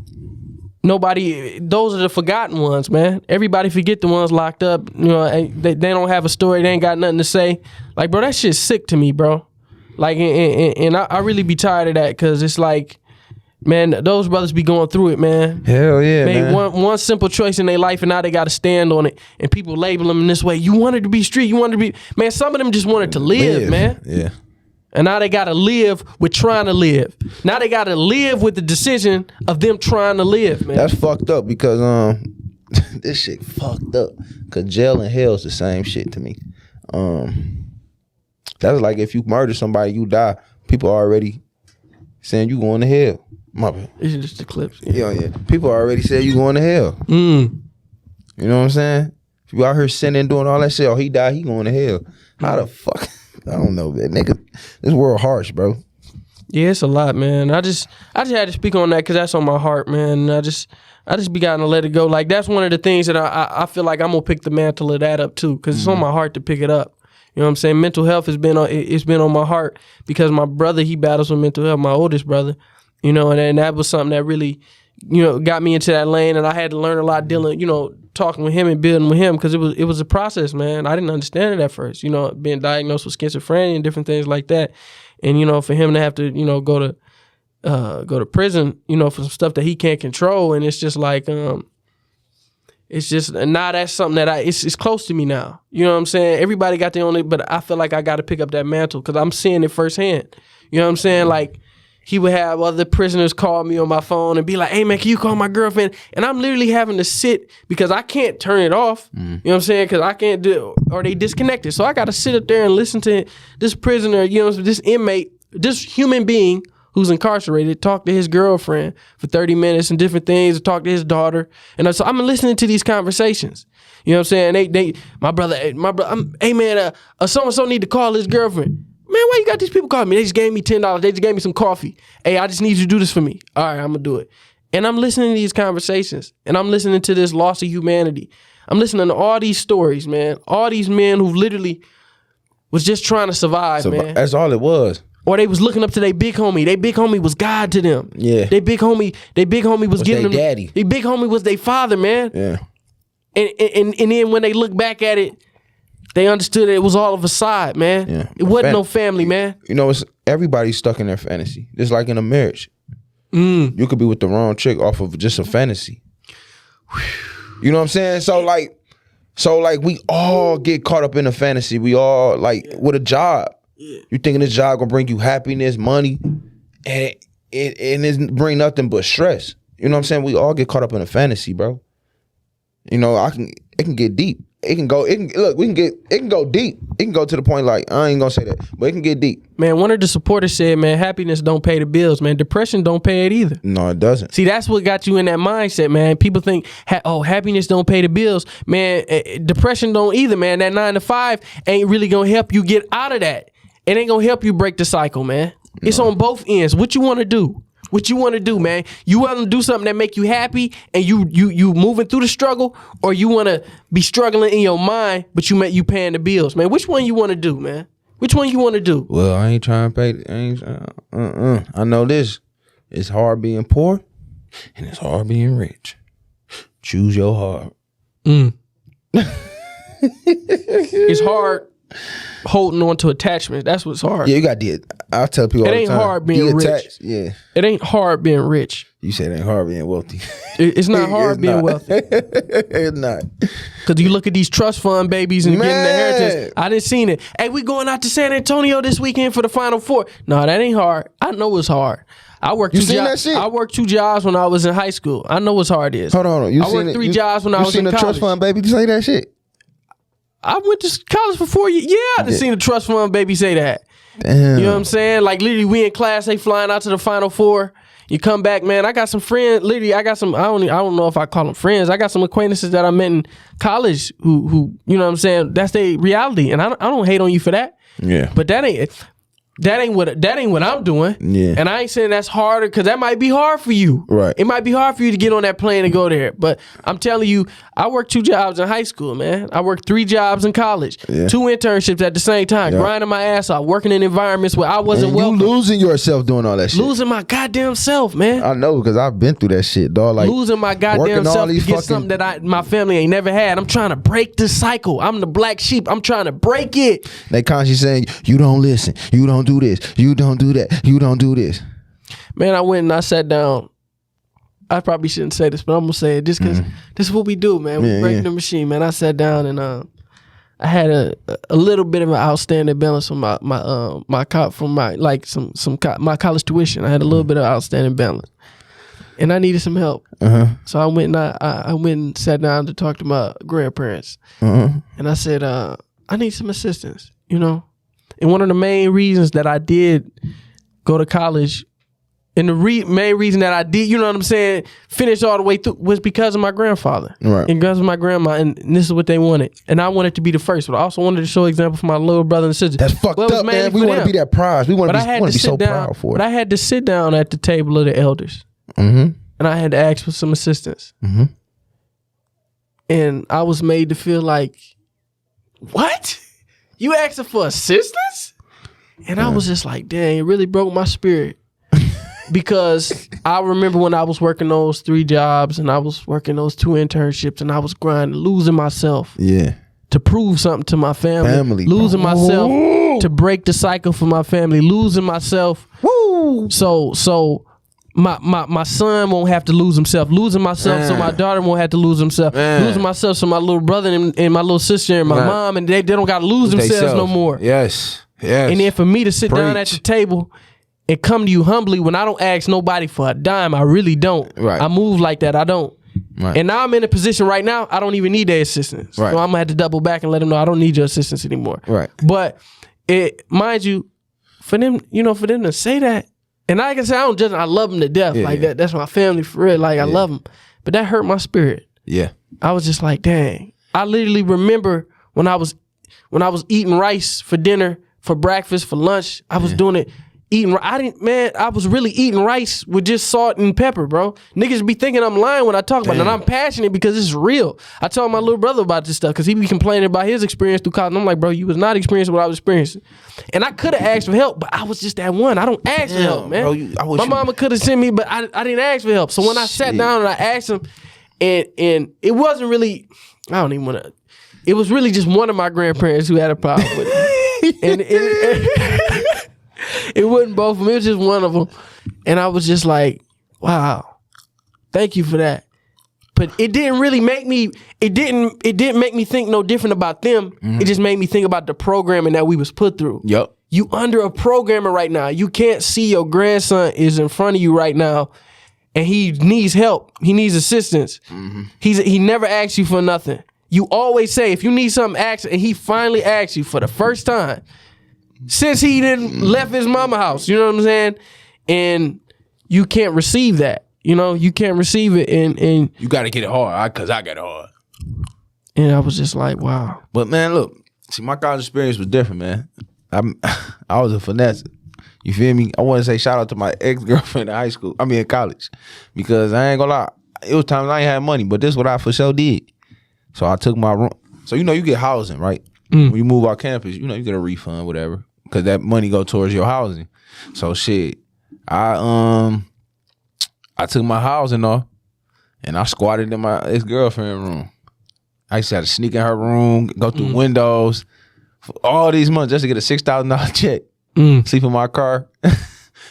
A: Those are the forgotten ones, man. Everybody forget the ones locked up. They don't have a story. They ain't got nothing to say. Like, bro, that shit's sick to me, bro. Like, and I really be tired of that because it's like, man, those brothers be going through it, man.
B: Hell yeah,
A: man.
B: One
A: simple choice in their life, and now they got to stand on it. And people label them in this way. You wanted to be street. You wanted to be... Man, some of them just wanted to live, man.
B: Yeah.
A: And now they got to live with trying to live. Now they got to live with the decision of them trying to live, man.
B: That's fucked up because this shit fucked up. Because jail and hell is the same shit to me. That's like if you murder somebody, you die. People already saying you going to hell. My bad.
A: It's just the clips.
B: Yeah. People already said you going to hell. You know what I'm saying? If you out here sinning, doing all that shit, he died, he going to hell. How the fuck? I don't know, man. Nigga, this world harsh, bro.
A: Yeah, it's a lot, man. I just had to speak on that because that's on my heart, man. I just be gotta let it go. Like that's one of the things that I feel like I'm gonna pick the mantle of that up too, because it's on my heart to pick it up. You know what I'm saying? Mental health has been on my heart because my brother, he battles with mental health, my oldest brother. And that was something that really, got me into that lane, and I had to learn a lot dealing, talking with him and building with him because it was a process, man. I didn't understand it at first, being diagnosed with schizophrenia and different things like that, and for him to have to, go to prison, for some stuff that he can't control, and it's just like, it's just now that's something that it's close to me now. You know what I'm saying? Everybody got their own, but I feel like I got to pick up that mantle because I'm seeing it firsthand. You know what I'm saying? Like. He would have other prisoners call me on my phone and be like, hey, man, can you call my girlfriend? And I'm literally having to sit because I can't turn it off. You know what I'm saying? Because I can't do it, or they disconnected. So I got to sit up there and listen to this prisoner, this inmate, this human being who's incarcerated, talk to his girlfriend for 30 minutes and different things, talk to his daughter. And so I'm listening to these conversations. You know what I'm saying? My brother, hey, man, so-and-so need to call his girlfriend. Man, why you got these people calling me? They just gave me $10. They just gave me some coffee. Hey, I just need you to do this for me. All right, I'm going to do it. And I'm listening to these conversations, and I'm listening to this loss of humanity. I'm listening to all these stories, man. All these men who literally was just trying to survive, man.
B: That's all it was.
A: Or they was looking up to their big homie. Their big homie was God to them.
B: Yeah.
A: Their big homie was giving them.
B: Daddy.
A: Their big homie was their father, man.
B: Yeah.
A: And then when they look back at it, they understood that it was all of a side, man.
B: Yeah.
A: It wasn't no family, man.
B: You know, it's everybody's stuck in their fantasy. Just like in a marriage. You could be with the wrong chick off of just a fantasy. You know what I'm saying? So like we all get caught up in a fantasy. We all like with a job. You thinking this job gonna bring you happiness, money, and it bring nothing but stress. You know what I'm saying? We all get caught up in a fantasy, bro. You know, it can get deep. It can go deep. It can go to the point like, I ain't gonna say that, but it can get deep.
A: Man, one of the supporters said, man, happiness don't pay the bills, man. Depression don't pay it either.
B: No, it doesn't.
A: See, that's what got you in that mindset, man. People think, happiness don't pay the bills. Man, depression don't either, man. That 9 to 5 ain't really gonna help you get out of that. It ain't gonna help you break the cycle, man. No. It's on both ends. What you wanna do? What you want to do, man? You want to do something that make you happy and you moving through the struggle, or you want to be struggling in your mind, but you paying the bills, man? Which one you want to do, man? Which one you want to do?
B: Well, I ain't trying to pay. I know this. It's hard being poor, and it's hard being rich. Choose your hard.
A: It's hard holding on to attachments. That's what's hard.
B: Yeah, you got to. I tell people all the time.
A: It ain't hard being rich.
B: Yeah.
A: It ain't hard being rich.
B: You said it ain't hard being wealthy.
A: It's not hard being wealthy.
B: It's not.
A: Because you look at these trust fund babies and getting the inheritance. I didn't seen it. Hey, we going out to San Antonio this weekend for the Final Four. No, that ain't hard. I know it's hard. I worked two jobs when I was in high school. I know what's hard is.
B: Hold on.
A: I worked 3 jobs when I was in college.
B: You seen the trust fund baby say that shit?
A: I went to college for 4 years. Yeah, I done seen the trust fund baby say that.
B: Damn.
A: You know what I'm saying? Like literally, we in class, they flying out to the Final Four. You come back, man. I got some friends. Literally, I got some. I don't know if I call them friends. I got some acquaintances that I met in college who you know what I'm saying. That's their reality, and I don't hate on you for that.
B: Yeah.
A: But that ain't what I'm doing.
B: Yeah.
A: And I ain't saying that's harder, because that might be hard for you.
B: Right.
A: It might be hard for you to get on that plane and go there. But I'm telling you, I worked 2 jobs in high school, man. I worked 3 jobs in college. Yeah. 2 internships at the same time. Yeah. Grinding my ass off, working in environments where I wasn't welcome.
B: You losing yourself doing all that shit.
A: Losing my goddamn self, man.
B: I know, because I've been through that shit, dog. Like
A: losing my goddamn self to get something that my family ain't never had. I'm trying to break the cycle. I'm the black sheep. I'm trying to break it.
B: They constantly saying, you don't listen. You don't do this. You don't do that. You don't do this.
A: Man, I went and I sat down. I probably shouldn't say this, but I'm gonna say it just because this is what we do, man. We break the machine, man. I sat down and I had a little bit of an outstanding balance on my college tuition. I had a little bit of outstanding balance, and I needed some help. So I went and I went and sat down to talk to my grandparents, and I said, I need some assistance, you know. And one of the main reasons that I did go to college, and the main reason that I did, you know what I'm saying, finish all the way through, was because of my grandfather. Right. And because of my grandma, and this is what they wanted. And I wanted to be the first, but I also wanted to show example for my little brother and sister.
B: That's fucked up, man. We want to be that prize. We want to be so proud for it.
A: But I had to sit down at the table of the elders. And I had to ask for some assistance. And I was made to feel like, what? You asking for assistance? And I was just like, dang, it really broke my spirit. Because I remember when I was working those 3 jobs and I was working those 2 internships and I was grinding, losing myself. Yeah. To prove something to my family. Losing myself to break the cycle for my family. Losing myself. So my son won't have to lose himself. Losing myself so my daughter won't have to lose himself. Losing myself so my little brother and my little sister and my mom, and they don't got to lose themselves no more.
B: Yes.
A: And then for me to sit down at the table and come to you humbly when I don't ask nobody for a dime, I really don't. Right. I move like that. I don't. Right. And now I'm in a position right now, I don't even need their assistance. Right. So I'm going to have to double back and let them know I don't need your assistance anymore. Right. But mind you, for them to say that, and like I said, I don't judge them. I love them to death. That. That's my family for real. Like I love them. But that hurt my spirit. Yeah. I was just like, dang. I literally remember when I was eating rice for dinner for breakfast, for lunch. I was doing it. I was really eating rice with just salt and pepper, bro. Niggas be thinking I'm lying when I talk about it, and I'm passionate because it's real. I told my little brother about this stuff because he be complaining about his experience through college. And I'm like, bro, you was not experiencing what I was experiencing. And I could have asked for help, but I was just that one. I don't ask for help, man. Bro, my mama could have sent me, but I didn't ask for help. So when I sat down and I asked him, and it wasn't really, I don't even want to, it was really just one of my grandparents who had a problem with it. and it wasn't both of them. It was just one of them. And I was just like, wow, thank you for that. But it didn't really make me, it didn't make me think no different about them. It just made me think about the programming that we was put through.
B: Yep.
A: You under a programmer right now. You can't see your grandson is in front of you right now and he needs help. He needs assistance. He never asks you for nothing. You always say, if you need something, ask, and he finally asks you for the first time since he didn't left his mama house, you know what I'm saying? And you can't receive that, you know? You can't receive it, and
B: you got to get it hard, because I got it hard.
A: And I was just like, wow.
B: But man, look, see, my college experience was different, man. I was a finesse. You feel me? I want to say shout out to my ex-girlfriend in college, because I ain't gonna lie, it was times I ain't had money, but this is what I for sure did. So I took my room. So you get housing, right? When you move off campus, you get a refund, whatever, because that money go towards your housing. So shit, I took my housing off and I squatted in my ex-girlfriend room. I used to have to sneak in her room, go through windows for all these months just to get a $6,000 check. Sleep in my car. But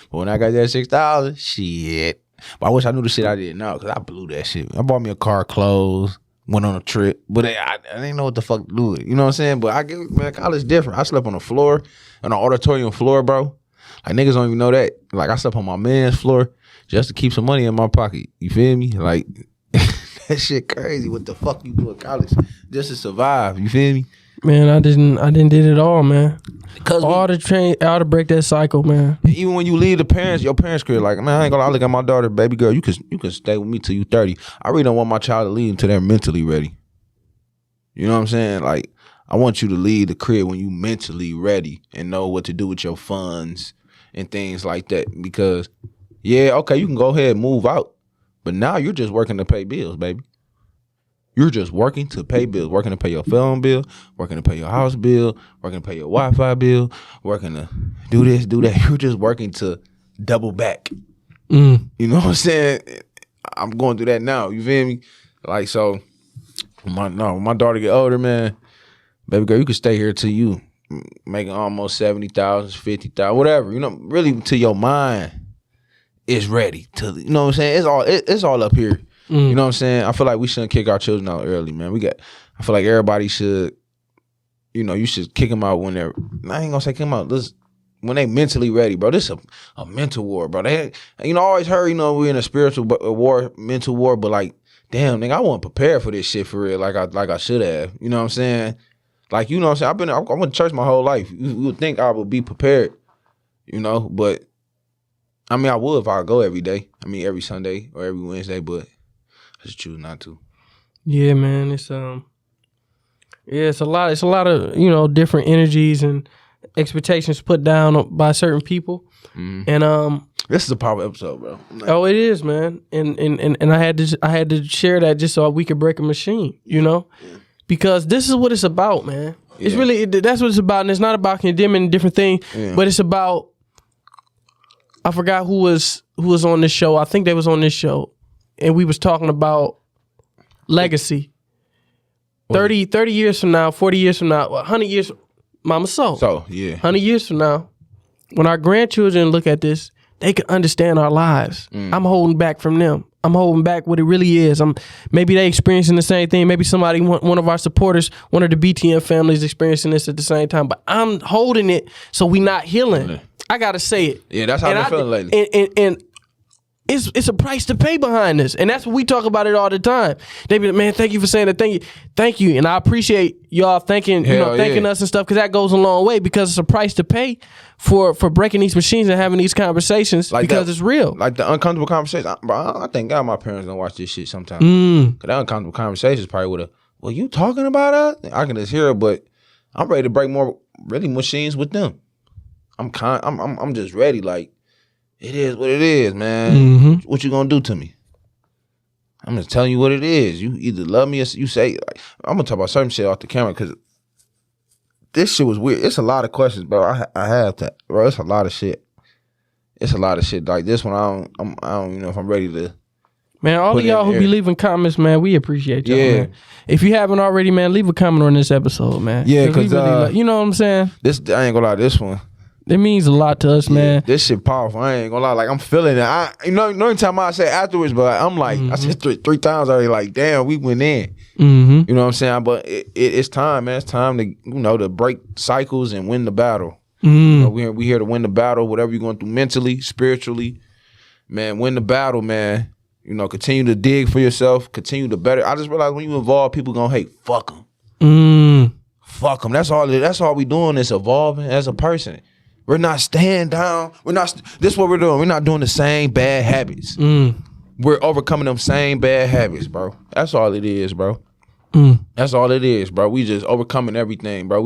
B: when I got that $6,000, shit. But I wish I knew the shit I didn't know, because I blew that shit. I bought me a car, clothes, went on a trip, but I didn't know what the fuck to do with it. You know what I'm saying? But college different. I slept on the floor, on the auditorium floor, bro. Like, niggas don't even know that. Like, I slept on my man's floor just to keep some money in my pocket. You feel me? Like, that shit crazy. What the fuck you do at college just to survive? You feel me?
A: Man, I didn't did it all, man. All to break that cycle, man.
B: Even when you leave your parents' crib, like, man, I ain't gonna lie, I look at my daughter, baby girl, you can stay with me till you 30. I really don't want my child to leave until they're mentally ready. You know what I'm saying? Like, I want you to leave the crib when you mentally ready and know what to do with your funds and things like that. Because, yeah, okay, you can go ahead and move out, but now you're just working to pay bills, baby. You're just working to pay bills, working to pay your phone bill, working to pay your house bill, working to pay your Wi-Fi bill, working to do this, do that. You're just working to double back. You know what I'm saying? I'm going through that now. You feel me? Like, so, when my daughter get older, man, baby girl, you can stay here till you making almost 70,000, 50,000, whatever. You know, really till your mind is ready. You know what I'm saying? It's all up here. You know what I'm saying? I feel like we shouldn't kick our children out early, man. I feel like everybody should, you should kick them out when I ain't gonna say kick them out. When they mentally ready, bro. This is a mental war, bro. I always heard, we're in a spiritual war, mental war, but like, damn, nigga, I wasn't prepared for this shit for real, like I should have. You know what I'm saying? Like, you know what I'm saying? I went to church my whole life. You would think I would be prepared, but I would if I go every day. Every Sunday or every Wednesday, but I just choose not to. Yeah, man. It's
A: a lot of different energies and expectations put down by certain people. And
B: this is a powerful episode, bro.
A: Oh, it is, man. And I had to share that just so we could break a machine, because this is what it's about, man. It's really, that's what it's about, and it's not about condemning different things, but it's about, I forgot who was on this show. I think they was on this show. And we was talking about legacy. 30 years from now, 40 years from now, 100 years, mama so yeah. 100 years from now, when our grandchildren look at this, they can understand our lives. I'm holding back from them. I'm holding back what it really is. Maybe they experiencing the same thing. Maybe somebody, one of our supporters, one of the BTN families experiencing this at the same time. But I'm holding it so we not healing. I gotta say it.
B: Yeah, that's how I've been feeling lately.
A: And it's a price to pay behind this. And that's what we talk about it all the time. They be like, man, thank you for saying that. Thank you. And I appreciate y'all thanking us and stuff, because that goes a long way, because it's a price to pay for breaking these machines and having these conversations, like because it's real.
B: Like the uncomfortable conversation. Bro, I thank God my parents don't watch this shit sometimes. Because that uncomfortable conversation is probably what you talking about us? I can just hear it, but I'm ready to break more really machines with them. I'm just ready. Like, it is what it is, man.
A: Mm-hmm.
B: What you gonna do to me? I'm just telling you what it is. You either love me or you say, like, I'm gonna talk about certain shit off the camera because this shit was weird. It's a lot of questions, bro. I have that, bro. It's a lot of shit. It's a lot of shit. Like this one, I don't even know if I'm ready to.
A: Man, all of y'all who be leaving comments, man, we appreciate y'all, man. If you haven't already, man, leave a comment on this episode, man.
B: Yeah, because
A: really you know what I'm saying?
B: I ain't gonna lie, this one.
A: It means a lot to us, man.
B: This shit powerful. I ain't gonna lie. Like, I'm feeling it. You know, anytime I say afterwards, but I'm like, I said three times already, like, damn, we went in.
A: Mm-hmm.
B: You know what I'm saying? But it's time, man. It's time to, to break cycles and win the battle. You know, we here to win the battle, whatever you're going through mentally, spiritually. Man, win the battle, man. You know, continue to dig for yourself. Continue to better. I just realized when you evolve, people gonna hate. Fuck them. Fuck them. That's all we doing is evolving as a person. We're not staying down. This is what we're doing. We're not doing the same bad habits. We're overcoming them same bad habits, bro. That's all it is, bro. That's all it is, bro. We just overcoming everything, bro.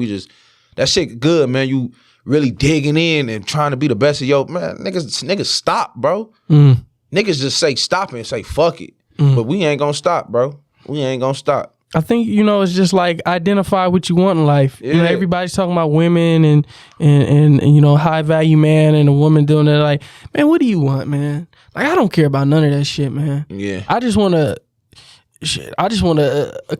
B: That shit good, man. You really digging in and trying to be the best of your, man. Niggas stop, bro. Niggas just say stop and say fuck it. But we ain't gonna stop, bro. We ain't gonna stop.
A: I think, it's just like identify what you want in life.
B: Yeah.
A: Everybody's talking about women and high value man and a woman doing that. Like, man, what do you want, man? Like, I don't care about none of that shit, man.
B: Yeah.
A: I just want a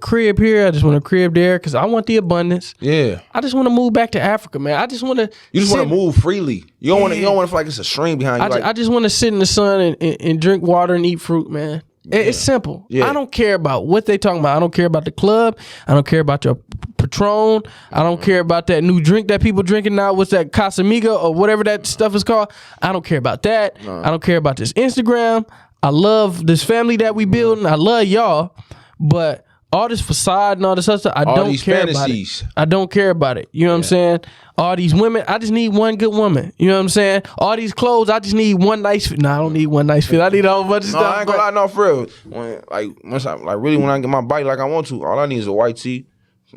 A: crib here. I just want a crib there because I want the abundance.
B: Yeah.
A: I just want to move back to Africa, man. I just want to.
B: You just want to move freely. You don't want to feel like it's a string behind you.
A: I just want to sit in the sun and drink water and eat fruit, man. Yeah. It's simple. Yeah. I don't care about what they talking about. I don't care about the club. I don't care about your Patron. I don't care about that new drink that people drinking now. What's that, Casamiga or whatever that stuff is called? I don't care about that. I don't care about this Instagram. I love this family that we building. I love y'all. But all this facade and all this other stuff, I don't care about it. I don't care about it. You know what I'm saying? All these women, I just need one good woman. You know what I'm saying? All these clothes, I just need one nice fit. No, I don't need one nice fit. I need a whole bunch of stuff.
B: I ain't gonna lie, no, for real. When I get my bike like I want to, all I need is a white tee,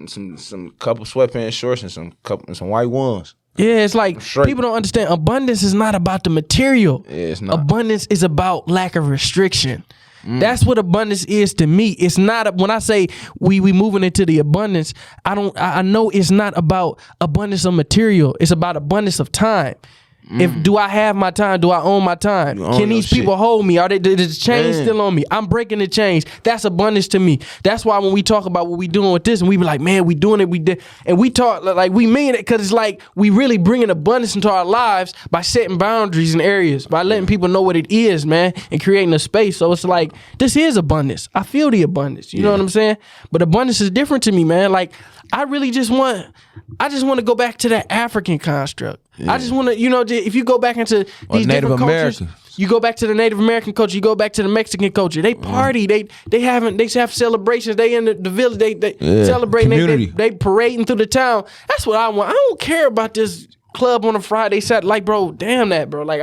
B: some couple sweatpants, shorts, and some white ones.
A: Yeah, it's like people don't understand. Abundance is not about the material.
B: Yeah, it's not.
A: Abundance is about lack of restriction. That's what abundance is to me. It's not when I say we moving into the abundance. I know it's not about abundance of material. It's about abundance of time. Do I have my time? Do I own my time? Can these people hold me? Is the chain still on me? I'm breaking the chains. That's abundance to me. That's why when we talk about what we doing with this and we be like, man, we doing it, we did. And we talk like we mean it because it's like we really bringing abundance into our lives by setting boundaries in areas, by letting people know what it is, man, and creating a space. So it's like, this is abundance. I feel the abundance. You know what I'm saying? But abundance is different to me, man. Like, I just want to go back to that African construct. Yeah. I just want to, if you go back into these
B: Native
A: different cultures,
B: Americans.
A: You go back to the Native American culture, you go back to the Mexican culture. They party, they have celebrations. They in the village, they celebrating, they parading through the town. That's what I want. I don't care about this club on a Friday, Saturday. Like, bro, damn that, bro. Like,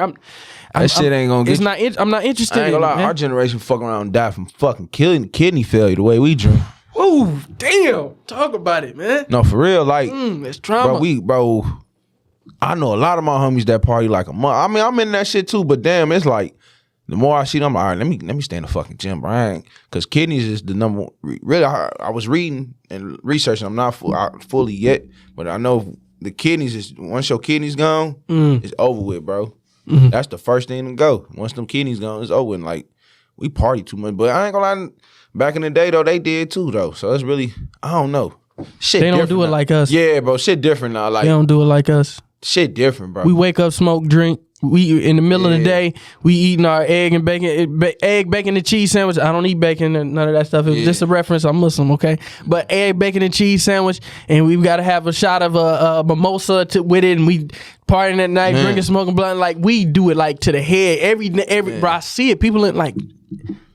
B: shit ain't gonna get.
A: I'm not interested.
B: I ain't gonna lie. Our generation fuck around and die from fucking kidney failure the way we drink.
A: Ooh, damn. Talk about it, man.
B: No, for real. Like,
A: it's trauma.
B: Bro, I know a lot of my homies that party like a month. I mean, I'm in that shit too, but damn, it's like, the more I see them, I'm like, all right, let me stay in the fucking gym, bro. Because kidneys is the number. Really, I was reading and researching. I'm not fully yet, but I know the kidneys is, once your kidneys gone, it's over with, bro. That's the first thing to go. Once them kidneys gone, it's over. And like, we party too much. But I ain't gonna lie, back in the day, though, they did too, though. So it's really, I don't know. Shit
A: they don't do it
B: now.
A: Like us.
B: Yeah, bro, shit different now. Like,
A: they don't do it like us.
B: Shit different, bro.
A: We wake up, smoke, drink. We in the middle of the day, we eating our egg, bacon, and cheese sandwich. I don't eat bacon and none of that stuff. It was just a reference. I'm Muslim, okay? But egg, bacon, and cheese sandwich, and we got to have a shot of a mimosa with it, and we partying at night, drinking, smoking blunt. Like, we do it like to the head. Every bro, I see it. People in like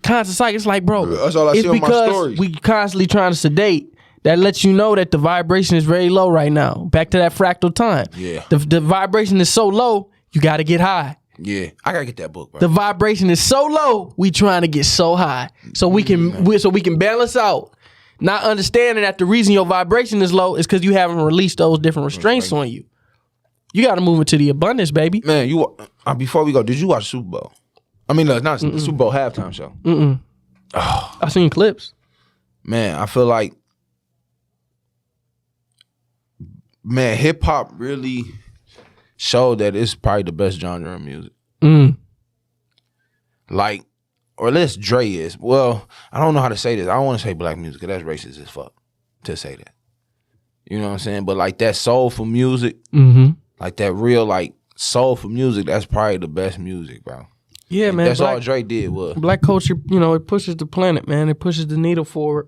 A: constant cycle. It's like, bro,
B: that's all I see on my stories.
A: We constantly trying to sedate. That lets you know that the vibration is very low right now. Back to that fractal time.
B: Yeah.
A: The vibration is so low, you got to get high.
B: Yeah, I gotta get that book, bro.
A: The vibration is so low, we trying to get so high, so we can balance out Not understanding that the reason your vibration is low is because you haven't released those different restraints on you. You got to move into the abundance, baby.
B: Man, before we go, did you watch Super Bowl? I mean, look, not the Super Bowl halftime show.
A: Oh. I seen clips.
B: Man, I feel like, hip hop really showed that it's probably the best genre of music. Like, or at least Dre is. Well, I don't know how to say this. I don't want to say black music, because that's racist as fuck to say that. You know what I'm saying? But like that soulful music, like that real like soulful music, that's probably the best music, bro.
A: Yeah, man.
B: That's all Dre did was.
A: Black culture, it pushes the planet, man. It pushes the needle forward.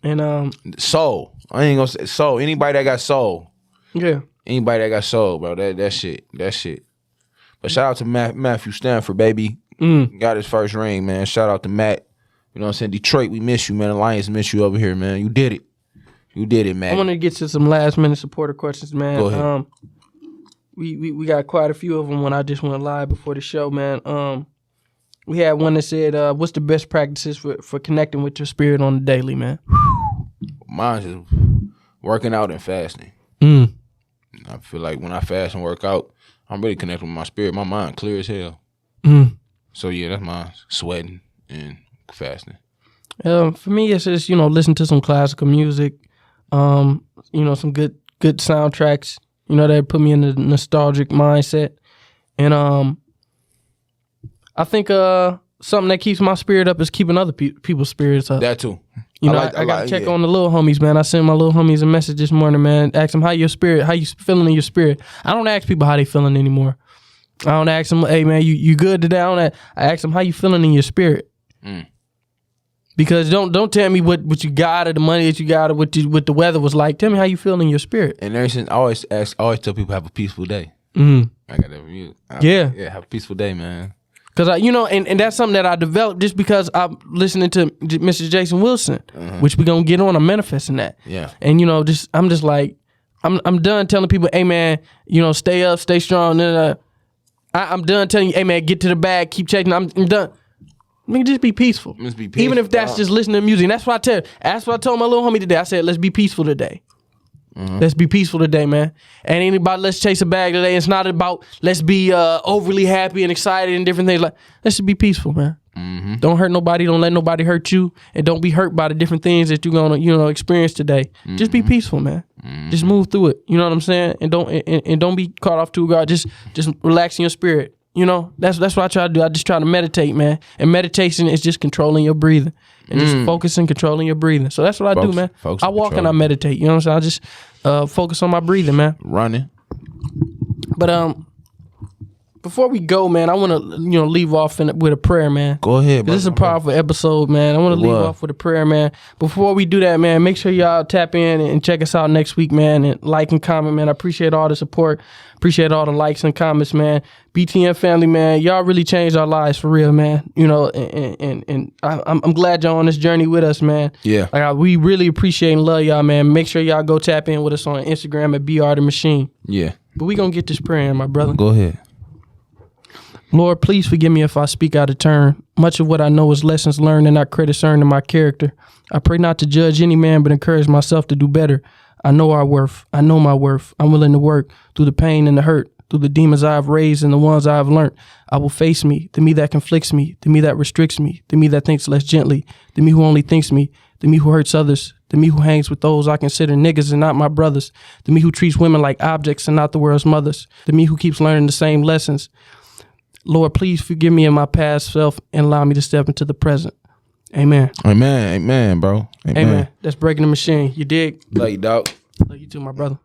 A: And
B: soul. I ain't gonna say soul. Anybody that got soul.
A: Yeah.
B: Anybody that got soul, bro. That shit. But shout out to Matthew Stanford, baby. Got his first ring, man. Shout out to Matt. You know what I'm saying? Detroit, we miss you, man. Alliance miss you over here, man. You did it. You did it, man.
A: I want to get to some last minute supporter questions, man.
B: Go ahead.
A: We got quite a few of them when I just went live before the show, man. We had one that said, what's the best practices for connecting with your spirit on the daily, man?
B: Mine's just working out and fasting. I feel like when I fast and work out, I'm really connecting with my spirit. My mind clear as hell. So yeah, that's mine. Sweating and fasting.
A: For me, it's just, listen to some classical music, some good soundtracks, that put me in the nostalgic mindset. And I think something that keeps my spirit up is keeping other people's spirits up.
B: That too.
A: I got to check on the little homies, man. I sent my little homies a message this morning, man. Ask them how you feeling in your spirit. I don't ask people how they feeling anymore. I don't ask them, hey, man, you good today? I ask them how you feeling in your spirit. Because don't tell me what you got or the money that you got or what the weather was like. Tell me how you feel in your spirit.
B: And ever since I always tell people have a peaceful day. I got that from you.
A: Yeah,
B: have a peaceful day, man.
A: Because and that's something that I developed just because I'm listening to Mr. Jason Wilson, which we gonna get on. I'm manifesting that. Yeah. And I'm just like, I'm done telling people, hey man, stay up, stay strong. I'm done telling you, hey man, get to the bag, keep checking. I'm done. Just be peaceful. Even if that's just listening to music. And that's what I told my little homie today. I said, let's be peaceful today. Let's be peaceful today, man. Ain't anybody, let's chase a bag today. It's not about let's be overly happy and excited and different things. Like, let's just be peaceful, man. Don't hurt nobody. Don't let nobody hurt you. And don't be hurt by the different things that you're gonna, experience today. Just be peaceful, man. Just move through it. You know what I'm saying? And don't be caught off too guard. Just relax in your spirit. That's what I try to do. I just try to meditate, man. And meditation is just controlling your breathing and just focusing, controlling your breathing. So that's what I do, man. I walk and I meditate. You know what I'm saying? I just focus on my breathing, man.
B: Running.
A: But before we go, man, I want to leave off with a prayer, man.
B: Go ahead, bro.
A: This is a powerful episode, man. I want to leave off with a prayer, man. Before we do that, man, make sure y'all tap in and check us out next week, man, and like and comment, man. I appreciate all the support. Appreciate all the likes and comments, man. BTN family, man, y'all really changed our lives for real, man. And I'm glad y'all on this journey with us, man.
B: Yeah.
A: We really appreciate and love y'all, man. Make sure y'all go tap in with us on Instagram at BRTheMachine.
B: Yeah.
A: But we gonna get this prayer in, my brother.
B: Go ahead.
A: Lord, please forgive me if I speak out of turn. Much of what I know is lessons learned and not credits earned in my character. I pray not to judge any man, but encourage myself to do better. I know our worth. I know my worth. I'm willing to work through the pain and the hurt, through the demons I have raised and the ones I have learned. I will face me, the me that conflicts me, the me that restricts me, the me that thinks less gently, the me who only thinks me, the me who hurts others, the me who hangs with those I consider niggas and not my brothers, the me who treats women like objects and not the world's mothers, the me who keeps learning the same lessons. Lord, please forgive me in my past self and allow me to step into the present. Amen.
B: Amen. Amen, bro.
A: Amen. That's breaking the machine. You dig?
B: Love you, dog.
A: Love you too, my brother.